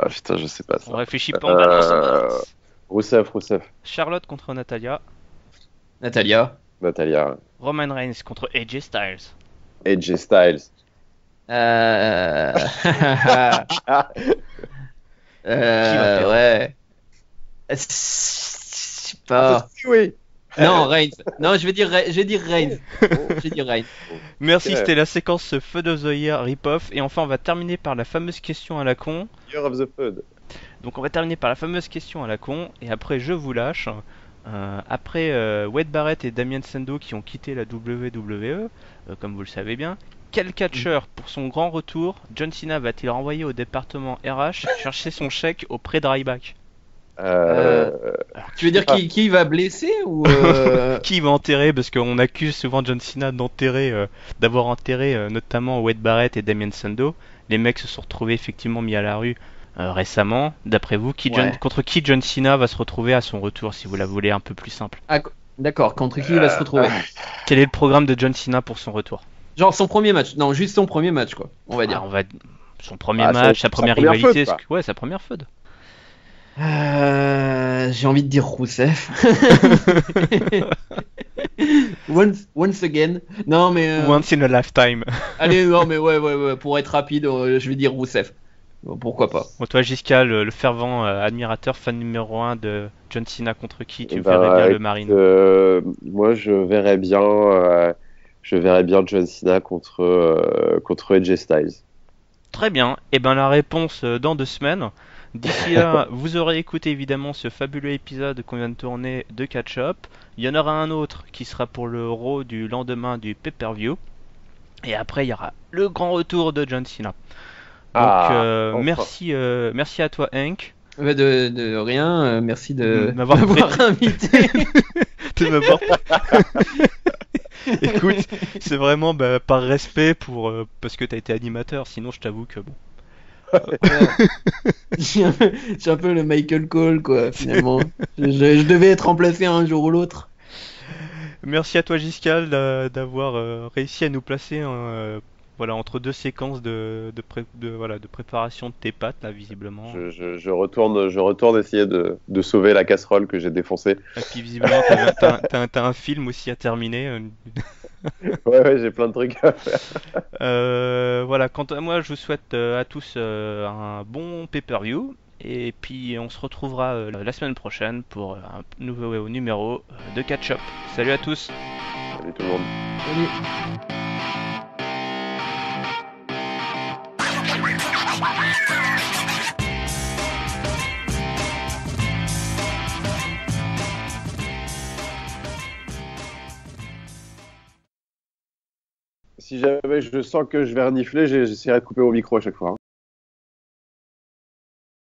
Putain, je sais pas On ça. réfléchit pas, on balance. Rousseff. Charlotte contre Natalia. Natalia. Natalia. Roman Reigns contre AJ Styles. AJ Styles. perdre? Ouais. Je sais pas. Oui. Non, Reigns. Non, je vais dire Reigns. Je vais dire Reigns. Merci, Ok. c'était la séquence Fud of the Year rip-off. Et enfin, on va terminer par la fameuse question à la con. Year of the Fud. Donc, on va terminer par la fameuse question à la con. Et après, je vous lâche. Après Wade Barrett et Damien Sandow qui ont quitté la WWE, comme vous le savez bien, quel catcheur pour son grand retour John Cena va-t-il renvoyer au département RH chercher son chèque auprès de Ryback? Tu veux dire qui va blesser ou Qui va enterrer? Parce qu'on accuse souvent John Cena d'avoir enterré notamment Wade Barrett et Damien Sandow. Les mecs se sont retrouvés effectivement mis à la rue récemment. D'après vous, contre qui John Cena va se retrouver à son retour, si vous la voulez un peu plus simple? Ah, d'accord, contre qui il va se retrouver? Quel est le programme de John Cena pour son retour? Genre son premier match. Non, juste son premier match, quoi. On va dire. Son premier match, sa première rivalité. Ouais, sa première feud. J'ai envie de dire Rousseff. Once again. Non, mais. Once in a lifetime. Allez, non, mais ouais. Pour être rapide, je vais dire Rousseff. Bon, pourquoi pas. Bon, toi, Jiska, le fervent admirateur, fan numéro 1 de John Cena, contre qui tu verrais bien le Marine? Moi, je verrais bien John Cena contre AJ Styles. Très bien. Et ben la réponse dans 2 semaines. D'ici là, vous aurez écouté évidemment ce fabuleux épisode qu'on vient de tourner de Catch Up. Il y en aura un autre qui sera pour le Raw du lendemain du pay-per-view. Et après, il y aura le grand retour de John Cena. Donc, enfin. merci à toi, Hank. De rien. Merci de m'avoir invité. De m'avoir. Écoute, c'est vraiment par respect parce que t'as été animateur. Sinon, je t'avoue que bon. Je suis un peu le Michael Cole, quoi, finalement. Je devais être remplacé un jour ou l'autre. Merci à toi, Giscal, d'avoir réussi à nous placer voilà, entre 2 séquences de préparation de tes pâtes, là, visiblement. Je retourne essayer de sauver la casserole que j'ai défoncée. Et puis, visiblement, t'as un film aussi à terminer. Ouais, j'ai plein de trucs à faire. Voilà, quant à moi, je vous souhaite à tous un bon pay-per-view. Et puis, on se retrouvera la semaine prochaine pour un nouveau numéro de Catch Up. Salut à tous! Salut tout le monde. Salut. Si jamais je sens que je vais renifler, j'essaierai de couper au micro à chaque fois.